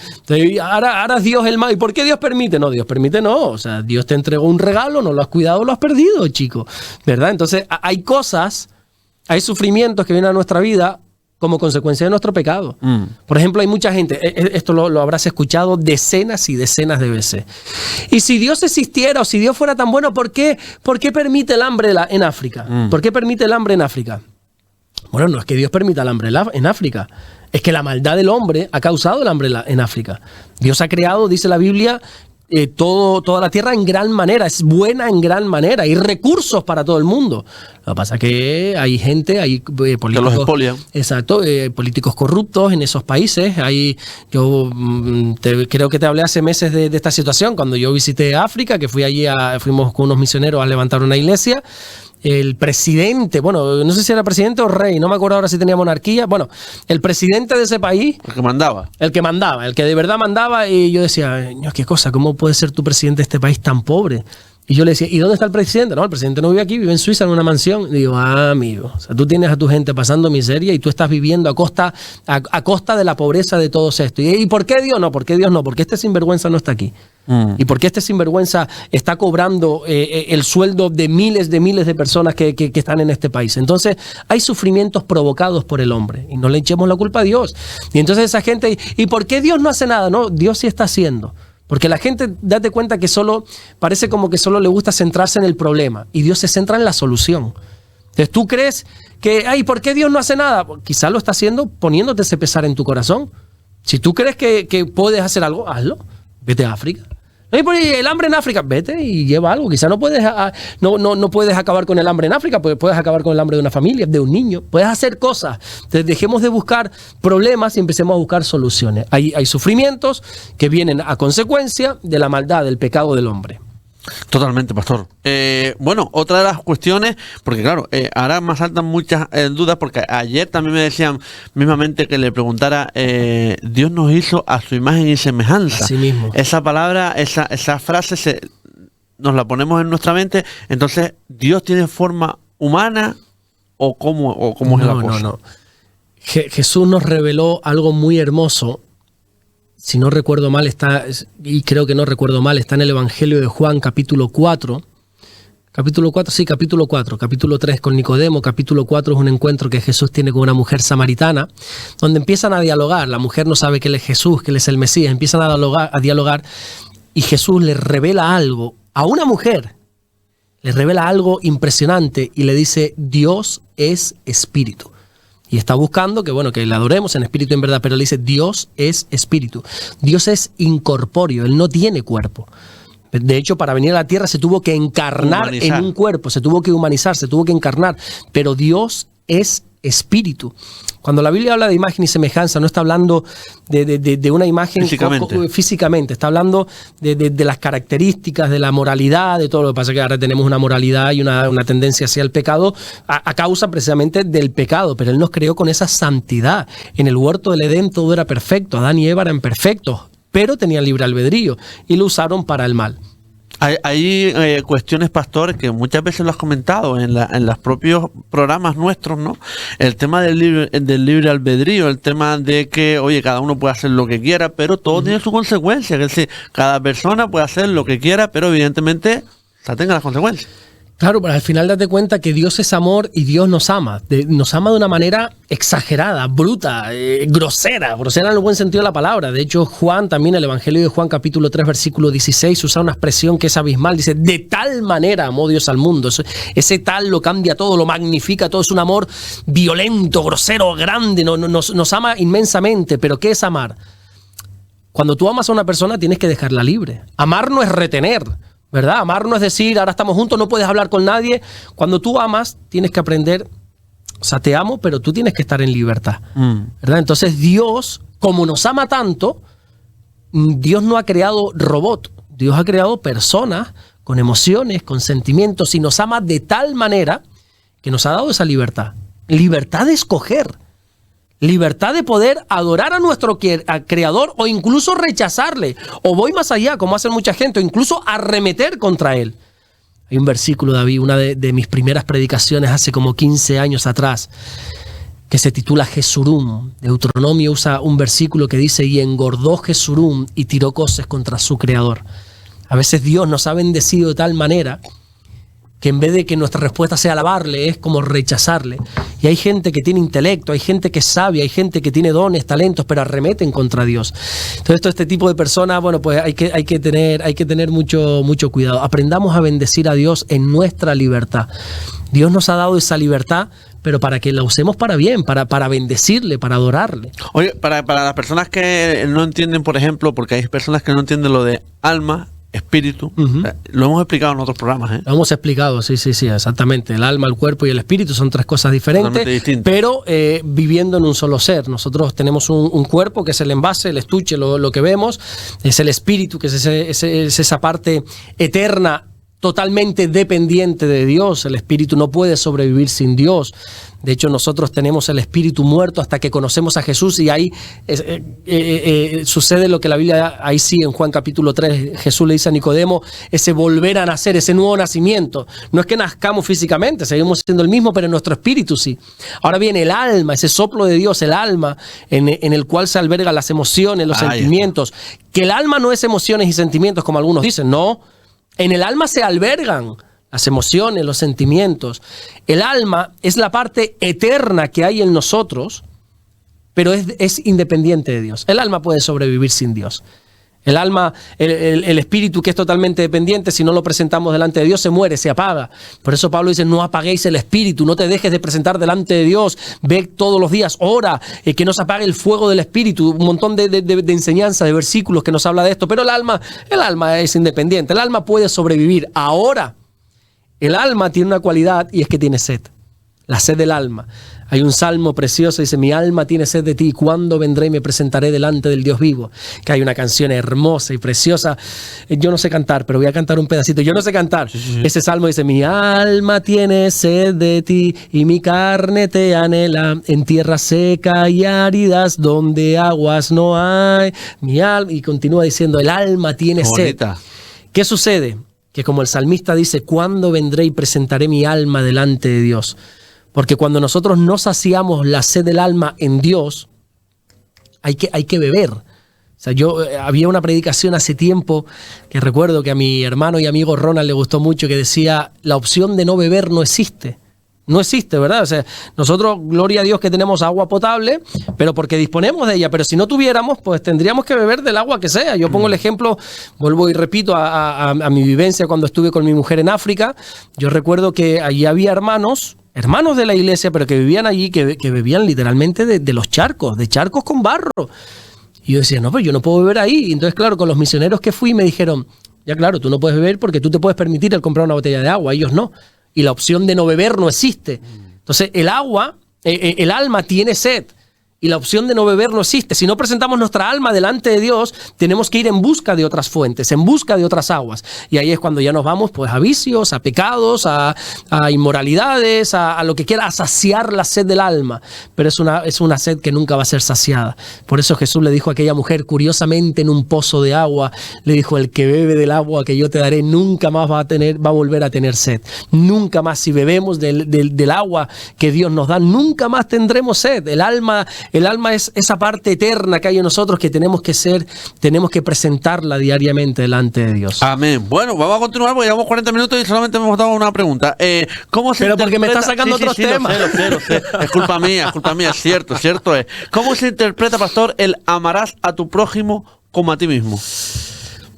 Ahora Dios el mal. ¿Y por qué Dios permite? No, Dios permite no, o sea, Dios te entregó un regalo, no lo has cuidado, lo has perdido, chico, ¿verdad? Entonces, hay cosas, hay sufrimientos que vienen a nuestra vida como consecuencia de nuestro pecado. Por ejemplo, hay mucha gente, esto lo habrás escuchado decenas y decenas de veces. Y si Dios existiera o si Dios fuera tan bueno, ¿por qué permite el hambre en África? ¿Por qué permite el hambre en África? Bueno, no es que Dios permita el hambre en África, es que la maldad del hombre ha causado el hambre en África. Dios ha creado, dice la Biblia, toda la tierra en gran manera, es buena en gran manera, hay recursos para todo el mundo. Lo que pasa es que hay gente, hay políticos, que los expolian. Exacto, políticos corruptos en esos países. Yo creo que te hablé hace meses de esta situación, cuando yo visité África, que fui allí, fuimos con unos misioneros a levantar una iglesia. El presidente, bueno, no sé si era presidente o rey, no me acuerdo ahora si tenía monarquía. Bueno, el presidente de ese país. El que mandaba. El que de verdad mandaba. Y yo decía, qué cosa, ¿cómo puede ser tu presidente de este país tan pobre? Y yo le decía, ¿y dónde está el presidente? No, el presidente no vive aquí, vive en Suiza en una mansión. Y digo, amigo, o sea, tú tienes a tu gente pasando miseria y tú estás viviendo a costa de la pobreza de todos esto. ¿Y por qué Dios no? ¿Por qué Dios no? Porque este sinvergüenza no está aquí. ¿Y por qué este sinvergüenza está cobrando el sueldo de miles de personas que están en este país? Entonces, hay sufrimientos provocados por el hombre y no le echemos la culpa a Dios. Y entonces esa gente, ¿y por qué Dios no hace nada? No, Dios sí está haciendo. Porque la gente, date cuenta que parece como que solo le gusta centrarse en el problema y Dios se centra en la solución. Entonces tú crees que, ¿por qué Dios no hace nada? Pues, quizás lo está haciendo poniéndote ese pesar en tu corazón. Si tú crees que puedes hacer algo, hazlo. Vete a África. El hambre en África, vete y lleva algo. Quizás no puedes acabar con el hambre en África, puedes acabar con el hambre de una familia, de un niño. Puedes hacer cosas. Entonces dejemos de buscar problemas y empecemos a buscar soluciones. Hay sufrimientos que vienen a consecuencia de la maldad, del pecado del hombre. Totalmente, pastor. Bueno, otra de las cuestiones, porque claro, ahora me saltan muchas dudas, porque ayer también me decían mismamente que le preguntara, Dios nos hizo a su imagen y semejanza. Así mismo. Esa palabra, esa frase nos la ponemos en nuestra mente. Entonces, ¿Dios tiene forma humana o cómo es la cosa? No. Jesús nos reveló algo muy hermoso. Si no recuerdo mal, está en el Evangelio de Juan, capítulo 4. Capítulo 3 con Nicodemo. Capítulo 4 es un encuentro que Jesús tiene con una mujer samaritana, donde empiezan a dialogar. La mujer no sabe que él es Jesús, que él es el Mesías. Empiezan a dialogar y Jesús le revela algo a una mujer. Le revela algo impresionante y le dice, Dios es espíritu. Y está buscando que le adoremos en espíritu y en verdad, pero le dice, Dios es espíritu. Dios es incorpóreo, Él no tiene cuerpo. De hecho, para venir a la tierra se tuvo que encarnar en un cuerpo, se tuvo que humanizar, se tuvo que encarnar, pero Dios es espíritu. Cuando la Biblia habla de imagen y semejanza, no está hablando de una imagen físicamente, está hablando de las características, de la moralidad, de todo lo que pasa que ahora tenemos una moralidad y una tendencia hacia el pecado a causa precisamente del pecado, pero Él nos creó con esa santidad. En el huerto del Edén todo era perfecto, Adán y Eva eran perfectos, pero tenían libre albedrío y lo usaron para el mal. Hay cuestiones, pastor, que muchas veces lo has comentado en los propios programas nuestros, ¿no? El tema del libre albedrío, el tema de que, oye, cada uno puede hacer lo que quiera, pero todo tiene su consecuencia. Es decir, cada persona puede hacer lo que quiera, pero evidentemente tenga las consecuencias. Claro, pero al final date cuenta que Dios es amor y Dios nos ama. Nos ama de una manera exagerada, bruta, grosera en el buen sentido de la palabra. De hecho, Juan, también el Evangelio de Juan, capítulo 3, versículo 16, usa una expresión que es abismal. Dice, de tal manera amó Dios al mundo. Ese tal lo cambia todo, lo magnifica todo. Es un amor violento, grosero, grande. Nos ama inmensamente. ¿Pero qué es amar? Cuando tú amas a una persona, tienes que dejarla libre. Amar no es retener, ¿verdad? Amar no es decir, ahora estamos juntos, no puedes hablar con nadie. Cuando tú amas, tienes que aprender, o sea, te amo, pero tú tienes que estar en libertad, ¿verdad? Entonces Dios, como nos ama tanto, Dios no ha creado robot. Dios ha creado personas con emociones, con sentimientos, y nos ama de tal manera que nos ha dado esa libertad. Libertad de escoger. Libertad de poder adorar a nuestro Creador o incluso rechazarle. O voy más allá, como hacen mucha gente, o incluso arremeter contra Él. Hay un versículo, David, una de mis primeras predicaciones hace como 15 años atrás, que se titula Jesurum. Deuteronomio usa un versículo que dice: y engordó Jesurum y tiró cosas contra su Creador. A veces Dios nos ha bendecido de tal manera que en vez de que nuestra respuesta sea alabarle, es como rechazarle. Y hay gente que tiene intelecto, hay gente que es sabia, hay gente que tiene dones, talentos, pero arremeten contra Dios. Entonces, este tipo de personas, bueno, pues hay que tener mucho cuidado. Aprendamos a bendecir a Dios en nuestra libertad. Dios nos ha dado esa libertad, pero para que la usemos para bien, para bendecirle, para adorarle. Oye, para las personas que no entienden, por ejemplo, porque hay personas que no entienden lo de alma, espíritu, lo hemos explicado en otros programas, ¿eh? Lo hemos explicado, sí, exactamente. El alma, el cuerpo y el espíritu son tres cosas diferentes, pero viviendo en un solo ser. Nosotros tenemos un cuerpo que es el envase, el estuche, lo que vemos. Es el espíritu, que es esa parte eterna, totalmente dependiente de Dios. El espíritu no puede sobrevivir sin Dios. De hecho, nosotros tenemos el espíritu muerto hasta que conocemos a Jesús, y ahí sucede lo que la Biblia, ahí sí, en Juan capítulo 3, Jesús le dice a Nicodemo, ese volver a nacer, ese nuevo nacimiento. No es que nazcamos físicamente, seguimos siendo el mismo, pero en nuestro espíritu sí. Ahora bien, el alma, ese soplo de Dios, el alma, en el cual se albergan las emociones, los sentimientos. Que el alma no es emociones y sentimientos, como algunos dicen, no. En el alma se albergan las emociones, los sentimientos. El alma es la parte eterna que hay en nosotros, pero es independiente de Dios. El alma puede sobrevivir sin Dios. El alma, el espíritu, que es totalmente dependiente, si no lo presentamos delante de Dios, se muere, se apaga. Por eso Pablo dice: no apaguéis el espíritu, no te dejes de presentar delante de Dios, ve todos los días, ora, que no se apague el fuego del espíritu. Un montón de enseñanza, de versículos que nos habla de esto. Pero el alma es independiente, el alma puede sobrevivir. Ahora, el alma tiene una cualidad, y es que tiene sed, la sed del alma. Hay un salmo precioso, dice: mi alma tiene sed de ti, ¿cuándo vendré y me presentaré delante del Dios vivo? Que hay una canción hermosa y preciosa. Yo no sé cantar, pero voy a cantar un pedacito. Yo no sé cantar. Sí. Ese salmo dice: mi alma tiene sed de ti y mi carne te anhela en tierra seca y áridas donde aguas no hay. Mi alma, y continúa diciendo: el alma tiene sed. ¿Qué sucede? Que como el salmista dice: ¿cuándo vendré y presentaré mi alma delante de Dios? Porque cuando nosotros no saciamos la sed del alma en Dios, hay que beber. O sea, había una predicación hace tiempo que recuerdo que a mi hermano y amigo Ronald le gustó mucho, que decía: la opción de no beber no existe. No existe, ¿verdad? O sea, nosotros, gloria a Dios que tenemos agua potable, pero porque disponemos de ella. Pero si no tuviéramos, pues tendríamos que beber del agua que sea. Yo pongo el ejemplo, vuelvo y repito, a mi vivencia cuando estuve con mi mujer en África. Yo recuerdo que allí había hermanos de la iglesia, pero que vivían allí, que bebían literalmente de los charcos, de charcos con barro. Y yo decía: no, pues yo no puedo beber ahí. Y entonces, claro, con los misioneros que fui me dijeron: ya claro, tú no puedes beber porque tú te puedes permitir el comprar una botella de agua, ellos no. Y la opción de no beber no existe. Entonces, el alma tiene sed. Y la opción de no beber no existe. Si no presentamos nuestra alma delante de Dios, tenemos que ir en busca de otras fuentes, en busca de otras aguas. Y ahí es cuando ya nos vamos, pues, a vicios, a pecados, a inmoralidades, a lo que quiera, a saciar la sed del alma. Pero es una sed que nunca va a ser saciada. Por eso Jesús le dijo a aquella mujer, curiosamente en un pozo de agua, le dijo: el que bebe del agua que yo te daré nunca más va a volver a tener sed. Nunca más, si bebemos del agua que Dios nos da, nunca más tendremos sed. El alma es esa parte eterna que hay en nosotros, que tenemos que presentarla diariamente delante de Dios. Amén. Bueno, vamos a continuar porque llevamos 40 minutos y solamente me hemos dado una pregunta. ¿Cómo se Pero porque me estás sacando otros temas. Lo sé. Es culpa mía, es cierto es. ¿Cómo se interpreta, pastor, el amarás a tu prójimo como a ti mismo?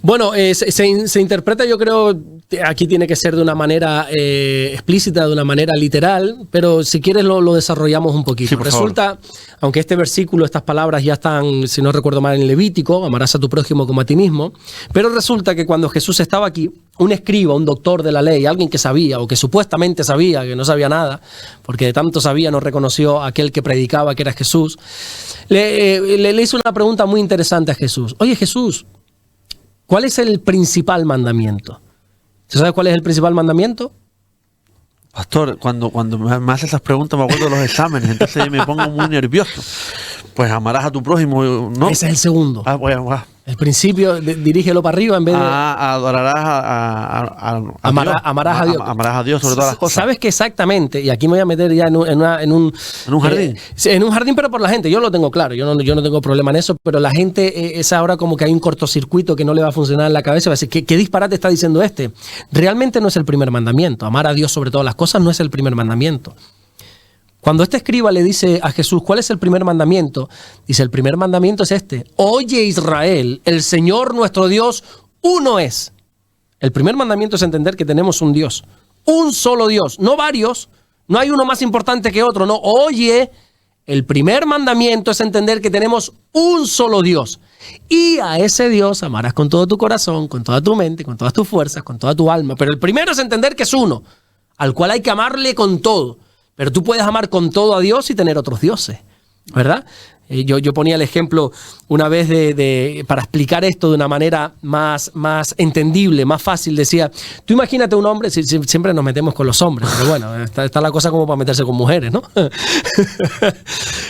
Bueno, se interpreta, yo creo, aquí tiene que ser de una manera explícita, de una manera literal, pero si quieres lo desarrollamos un poquito. Sí, resulta, aunque este versículo, estas palabras ya están, si no recuerdo mal, en Levítico: amarás a tu prójimo como a ti mismo, pero resulta que cuando Jesús estaba aquí, un escriba, un doctor de la ley, alguien que sabía, o que supuestamente sabía, que no sabía nada, porque de tanto sabía no reconoció a aquel que predicaba que era Jesús, le hizo una pregunta muy interesante a Jesús. Oye, Jesús, ¿Cuál es el principal mandamiento? ¿Sabes cuál es el principal mandamiento? Pastor, cuando me hace esas preguntas me acuerdo de los exámenes, entonces me pongo muy nervioso. Pues amarás a tu prójimo, ¿no? Ese es el segundo. Bueno. El principio, dirígelo para arriba en vez de... Adorarás amarás a Dios. Amarás a Dios sobre todas las cosas. Sabes que exactamente, y aquí me voy a meter ya en un jardín. En un jardín, pero por la gente. Yo lo tengo claro, yo no tengo problema en eso, pero la gente es ahora como que hay un cortocircuito que no le va a funcionar en la cabeza. Va a decir, ¿qué disparate está diciendo este? Realmente no es el primer mandamiento. Amar a Dios sobre todas las cosas no es el primer mandamiento. Cuando este escriba le dice a Jesús, ¿cuál es el primer mandamiento? Dice, el primer mandamiento es este. Oye Israel, el Señor nuestro Dios, uno es. El primer mandamiento es entender que tenemos un Dios. Un solo Dios, no varios. No hay uno más importante que otro, no. Oye, el primer mandamiento es entender que tenemos un solo Dios. Y a ese Dios amarás con todo tu corazón, con toda tu mente, con todas tus fuerzas, con toda tu alma. Pero el primero es entender que es uno, al cual hay que amarle con todo. Pero tú puedes amar con todo a Dios y tener otros dioses, ¿verdad? Yo ponía el ejemplo una vez para explicar esto de una manera más entendible, más fácil. Decía, tú imagínate un hombre, siempre nos metemos con los hombres, pero bueno, está la cosa como para meterse con mujeres, ¿no?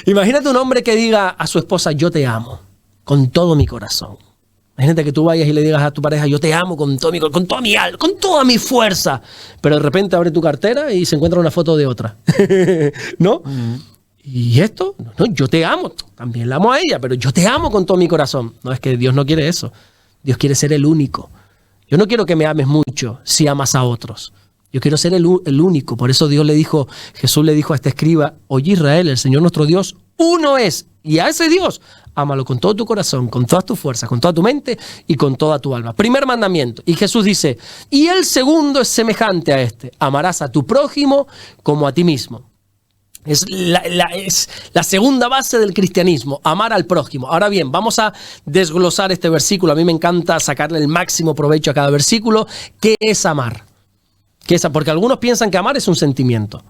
Imagínate un hombre que diga a su esposa, yo te amo con todo mi corazón. Imagínate que tú vayas y le digas a tu pareja, yo te amo con toda mi alma, con toda mi fuerza. Pero de repente abre tu cartera y se encuentra una foto de otra. ¿No? ¿Y esto? No, yo te amo. También la amo a ella, pero yo te amo con todo mi corazón. No, es que Dios no quiere eso. Dios quiere ser el único. Yo no quiero que me ames mucho si amas a otros. Yo quiero ser el único. Por eso Jesús le dijo a este escriba, oye Israel, el Señor nuestro Dios, uno es. Y a ese Dios, ámalo con todo tu corazón, con todas tus fuerzas, con toda tu mente y con toda tu alma. Primer mandamiento. Y Jesús dice, y el segundo es semejante a este. Amarás a tu prójimo como a ti mismo. Es la segunda base del cristianismo, amar al prójimo. Ahora bien, vamos a desglosar este versículo. A mí me encanta sacarle el máximo provecho a cada versículo. ¿Qué es amar? Porque algunos piensan que amar es un sentimiento.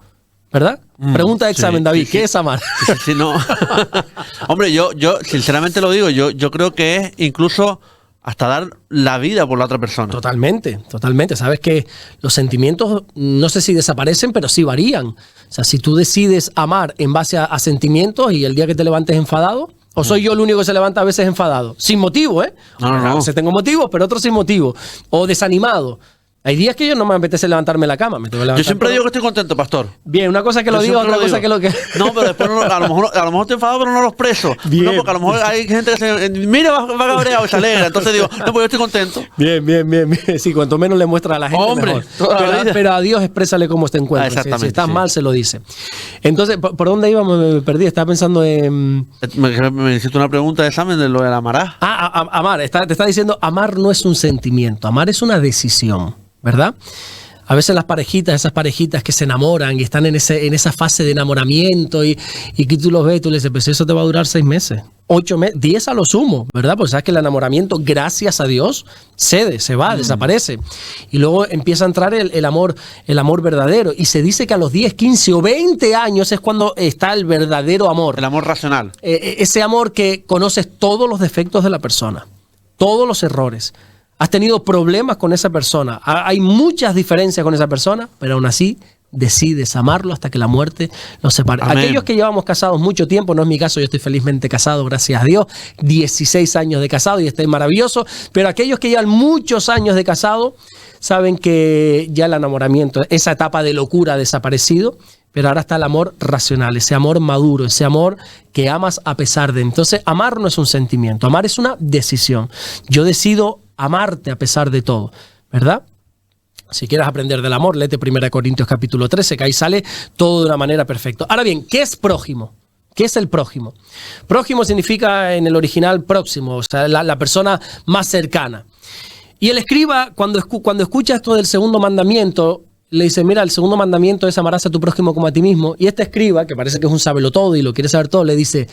¿Verdad? Pregunta de examen, David, ¿qué es amar? Sí, no. Hombre, yo sinceramente lo digo, yo creo que es incluso hasta dar la vida por la otra persona. Totalmente. Sabes que los sentimientos no sé si desaparecen, pero sí varían. O sea, si tú decides amar en base a sentimientos y el día que te levantes enfadado, ¿o soy yo el único que se levanta a veces enfadado? Sin motivo, ¿eh? No. A veces tengo motivos, pero otros sin motivo. O desanimado. Hay días que yo no me apetece levantarme de la cama. Yo siempre digo que estoy contento, pastor. Bien, una cosa que lo digo, otra cosa que lo que... No, pero después a lo mejor estoy enfadado, pero no los preso. Bien. No, porque a lo mejor hay gente que se... Mira, va cabreado y se alegra. Entonces digo, no, pues yo estoy contento. Bien. Sí, cuanto menos le muestra a la gente, hombre, mejor. Pero a Dios exprésale cómo te encuentras. Exactamente. Si estás mal, se lo dice. Entonces, ¿por dónde íbamos? Me perdí. Estaba pensando en... Me hiciste una pregunta de examen de lo de la amarás. Amar. Te está diciendo, amar no es un sentimiento. Amar es una decisión. ¿Verdad? A veces esas parejitas que se enamoran y están en esa fase de enamoramiento y que tú los ves y tú le dices, pues eso te va a durar 6 meses, 8 meses, 10 a lo sumo, ¿verdad? Porque sabes que el enamoramiento, gracias a Dios, cede, se va, desaparece. Y luego empieza a entrar el amor verdadero. Y se dice que a los 10, 15 o 20 años es cuando está el verdadero amor. El amor racional. Ese amor que conoces todos los defectos de la persona, todos los errores. Has tenido problemas con esa persona. Hay muchas diferencias con esa persona, pero aún así decides amarlo hasta que la muerte los separe. Amén. Aquellos que llevamos casados mucho tiempo, no es mi caso, yo estoy felizmente casado, gracias a Dios, 16 años de casado y estoy maravilloso, pero aquellos que llevan muchos años de casado saben que ya el enamoramiento, esa etapa de locura ha desaparecido, pero ahora está el amor racional, ese amor maduro, ese amor que amas a pesar de. Entonces, amar no es un sentimiento, amar es una decisión. Yo decido amarte a pesar de todo, ¿verdad? Si quieres aprender del amor, léete 1 Corintios capítulo 13, que ahí sale todo de una manera perfecta. Ahora bien, ¿qué es prójimo? ¿Qué es el prójimo? Prójimo significa en el original próximo, o sea, la persona más cercana. Y el escriba, cuando escucha esto del segundo mandamiento, le dice, mira, el segundo mandamiento es amarás a tu prójimo como a ti mismo. Y este escriba, que parece que es un sabelotodo y lo quiere saber todo, le dice,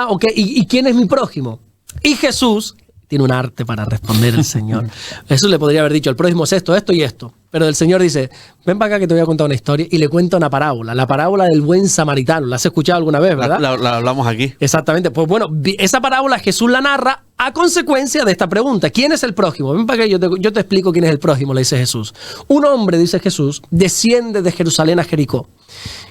ok, ¿y quién es mi prójimo? Y Jesús... Tiene un arte para responder el Señor. Jesús le podría haber dicho, el prójimo es esto, esto y esto. Pero el Señor dice, ven para acá que te voy a contar una historia. Y le cuenta una parábola, la parábola del buen samaritano. ¿La has escuchado alguna vez, verdad? La hablamos aquí. Exactamente. Pues bueno, esa parábola Jesús la narra A consecuencia de esta pregunta, ¿quién es el prójimo? Ven para que yo te explico quién es el prójimo, le dice Jesús. Un hombre, dice Jesús, desciende de Jerusalén a Jericó.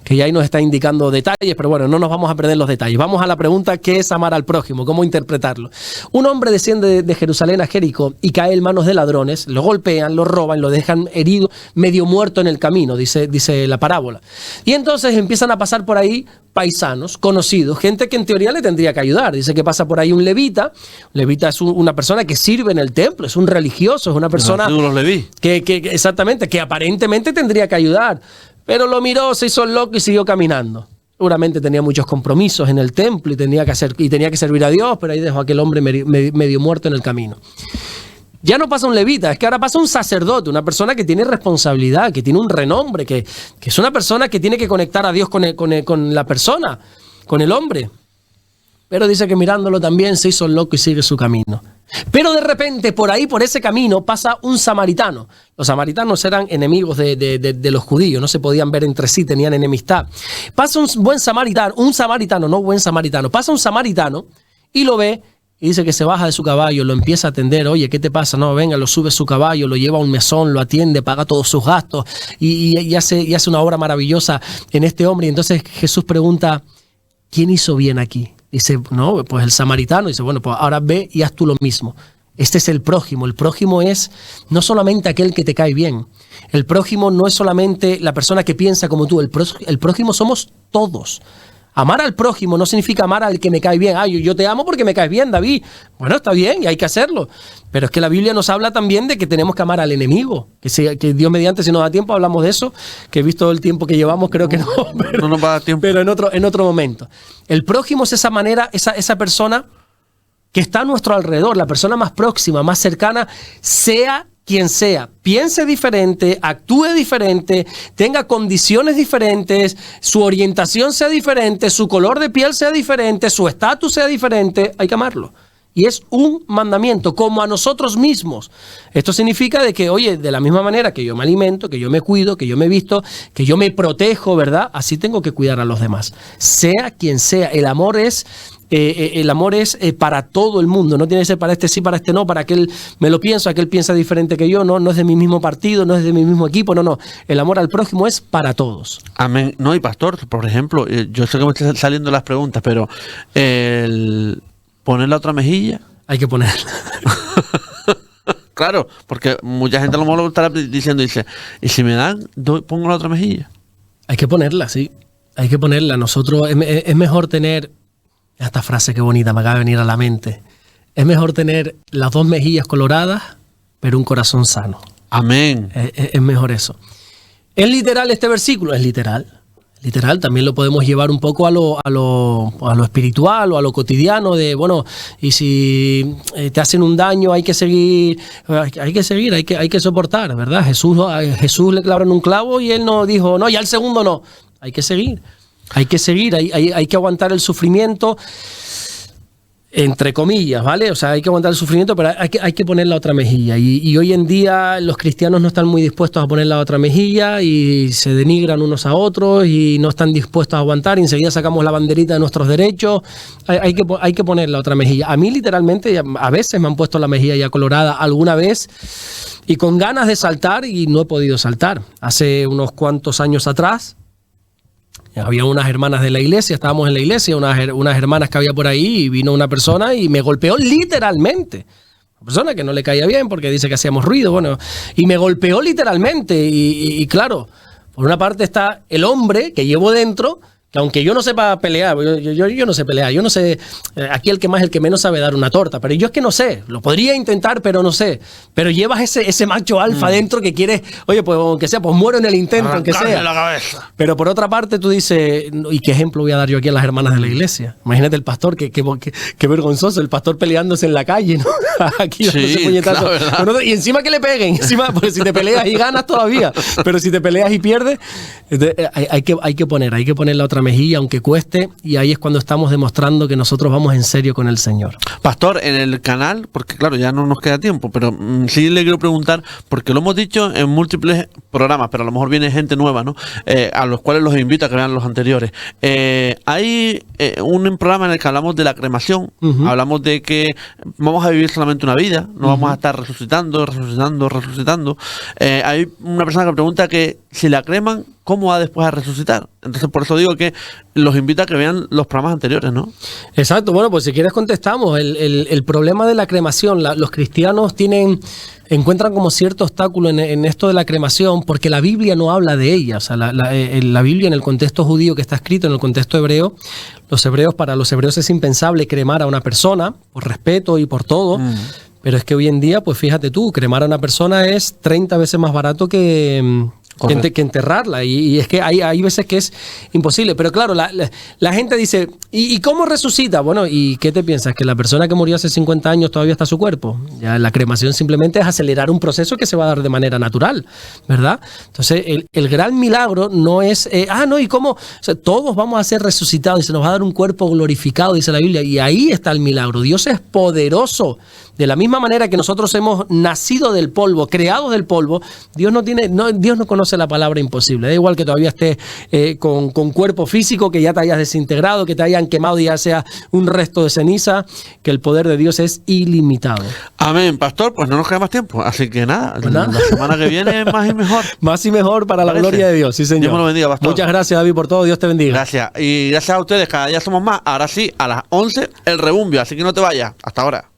Que ya ahí nos está indicando detalles, pero bueno, no nos vamos a perder los detalles. Vamos a la pregunta, ¿qué es amar al prójimo? ¿Cómo interpretarlo? Un hombre desciende de Jerusalén a Jericó y cae en manos de ladrones, lo golpean, lo roban, lo dejan herido, medio muerto en el camino, dice la parábola. Y entonces empiezan a pasar por ahí paisanos, conocidos, gente que en teoría le tendría que ayudar. Dice que pasa por ahí un levita. Un levita es una persona que sirve en el templo, es un religioso, es una persona que exactamente, que aparentemente tendría que ayudar. Pero lo miró, se hizo loco y siguió caminando. Seguramente tenía muchos compromisos en el templo y tenía que servir a Dios, pero ahí dejó a aquel hombre medio muerto en el camino. Ya no pasa un levita, es que ahora pasa un sacerdote, una persona que tiene responsabilidad, que tiene un renombre, que es una persona que tiene que conectar a Dios con la persona, con el hombre. Pero dice que mirándolo también se hizo loco y sigue su camino. Pero de repente por ahí, por ese camino, pasa un samaritano. Los samaritanos eran enemigos de los judíos, no se podían ver entre sí, tenían enemistad. Pasa un buen samaritano, pasa un samaritano y lo ve y dice que se baja de su caballo, lo empieza a atender. Oye, ¿qué te pasa? No, venga, lo sube a su caballo, lo lleva a un mesón, lo atiende, paga todos sus gastos y hace una obra maravillosa en este hombre. Y entonces Jesús pregunta, ¿quién hizo bien aquí? Dice, no, pues el samaritano. Dice, bueno, pues ahora ve y haz tú lo mismo. Este es el prójimo. El prójimo es no solamente aquel que te cae bien. El prójimo no es solamente la persona que piensa como tú. El prójimo somos todos. Amar al prójimo no significa amar al que me cae bien. Yo te amo porque me caes bien, David. Bueno, está bien y hay que hacerlo. Pero es que la Biblia nos habla también de que tenemos que amar al enemigo. Que Dios mediante, si nos da tiempo, hablamos de eso. Que he visto el tiempo que llevamos, creo que no. Pero, no nos va a dar tiempo. Pero en otro momento. El prójimo es esa manera, esa persona que está a nuestro alrededor, la persona más próxima, más cercana, sea quien sea, piense diferente, actúe diferente, tenga condiciones diferentes, su orientación sea diferente, su color de piel sea diferente, su estatus sea diferente, hay que amarlo. Y es un mandamiento, como a nosotros mismos. Esto significa de que, oye, de la misma manera que yo me alimento, que yo me cuido, que yo me visto, que yo me protejo, ¿verdad? Así tengo que cuidar a los demás. Sea quien sea, el amor es para todo el mundo. No tiene que ser para este sí, para este no, para aquel me lo pienso, aquel piensa diferente que yo, no es de mi mismo partido, no es de mi mismo equipo, no. El amor al prójimo es para todos. Amén. No, y pastor, por ejemplo, yo sé que me están saliendo las preguntas, pero ¿poner la otra mejilla? Hay que ponerla. Claro, porque mucha gente a lo mejor lo estará diciendo, dice, ¿y si me dan, pongo la otra mejilla? Hay que ponerla, sí. Hay que ponerla. Nosotros, es mejor tener, esta frase qué bonita, me acaba de venir a la mente. Es mejor tener las dos mejillas coloradas, pero un corazón sano. Amén. Es mejor eso. ¿Es literal este versículo? Es literal. Literal, también lo podemos llevar un poco a lo espiritual o a lo cotidiano de, bueno, y si te hacen un daño hay que seguir, hay que soportar, ¿verdad? Jesús le clavaron un clavo y él no dijo, no, ya el segundo no, hay que seguir, hay que aguantar el sufrimiento, entre comillas, ¿vale? O sea, hay que aguantar el sufrimiento, pero hay que poner la otra mejilla. Y hoy en día los cristianos no están muy dispuestos a poner la otra mejilla y se denigran unos a otros y no están dispuestos a aguantar. Y enseguida sacamos la banderita de nuestros derechos. Hay que poner la otra mejilla. A mí literalmente a veces me han puesto la mejilla ya colorada alguna vez y con ganas de saltar y no he podido saltar. Hace unos cuantos años atrás, había unas hermanas de la iglesia, estábamos en la iglesia, unas hermanas que había por ahí y vino una persona y me golpeó literalmente. Una persona que no le caía bien porque dice que hacíamos ruido, bueno, y me golpeó literalmente y claro, por una parte está el hombre que llevo dentro, que aunque yo no sepa pelear, yo no sé pelear, yo no sé, aquí el que menos sabe dar una torta, pero yo es que no sé, lo podría intentar, pero no sé, pero llevas ese macho alfa dentro que quieres, oye, pues aunque sea, pues muero en el intento, aunque sea. La cabeza. Pero por otra parte tú dices, ¿y qué ejemplo voy a dar yo aquí a las hermanas de la iglesia? Imagínate el pastor, qué vergonzoso, el pastor peleándose en la calle, ¿no? aquí Sí, dándose puñetazos la verdad. con otro, y encima que le peguen, encima, porque si te peleas y ganas todavía, pero si te peleas y pierdes, hay que poner la otra mejilla, aunque cueste, y ahí es cuando estamos demostrando que nosotros vamos en serio con el Señor. Pastor, en el canal, porque claro, ya no nos queda tiempo, pero sí le quiero preguntar, porque lo hemos dicho en múltiples programas, pero a lo mejor viene gente nueva, ¿no? A los cuales los invito a que vean los anteriores. Hay un programa en el que hablamos de la cremación, hablamos de que vamos a vivir solamente una vida, no vamos a estar resucitando. Hay una persona que pregunta que si la creman, ¿cómo va después a resucitar? Entonces, por eso digo que los invito a que vean los programas anteriores, ¿no? Exacto, bueno, pues si quieres contestamos. El problema de la cremación, los cristianos encuentran como cierto obstáculo en esto de la cremación porque la Biblia no habla de ella. O sea, la Biblia en el contexto judío que está escrito, en el contexto hebreo, para los hebreos es impensable cremar a una persona por respeto y por todo. Pero es que hoy en día, pues fíjate tú, cremar a una persona es 30 veces más barato que enterrarla. Y es que hay veces que es imposible. Pero claro, la gente dice, ¿y cómo resucita? Bueno, ¿y qué te piensas? ¿Que la persona que murió hace 50 años todavía está su cuerpo? Ya la cremación simplemente es acelerar un proceso que se va a dar de manera natural, ¿verdad? Entonces, el gran milagro no es, ¿y cómo? O sea, todos vamos a ser resucitados y se nos va a dar un cuerpo glorificado, dice la Biblia. Y ahí está el milagro. Dios es poderoso. De la misma manera que nosotros hemos nacido del polvo, creados del polvo, Dios no conoce la palabra imposible. Da igual que todavía estés con cuerpo físico, que ya te hayas desintegrado, que te hayan quemado y ya sea un resto de ceniza, que el poder de Dios es ilimitado. Amén, pastor, pues no nos queda más tiempo. Así que nada, la semana que viene más y mejor. Más y mejor para la gloria de Dios, sí señor. Dios me lo bendiga, pastor. Muchas gracias, David, por todo. Dios te bendiga. Gracias. Y gracias a ustedes, cada día somos más. Ahora sí, a las 11, el rebumbio. Así que no te vayas. Hasta ahora.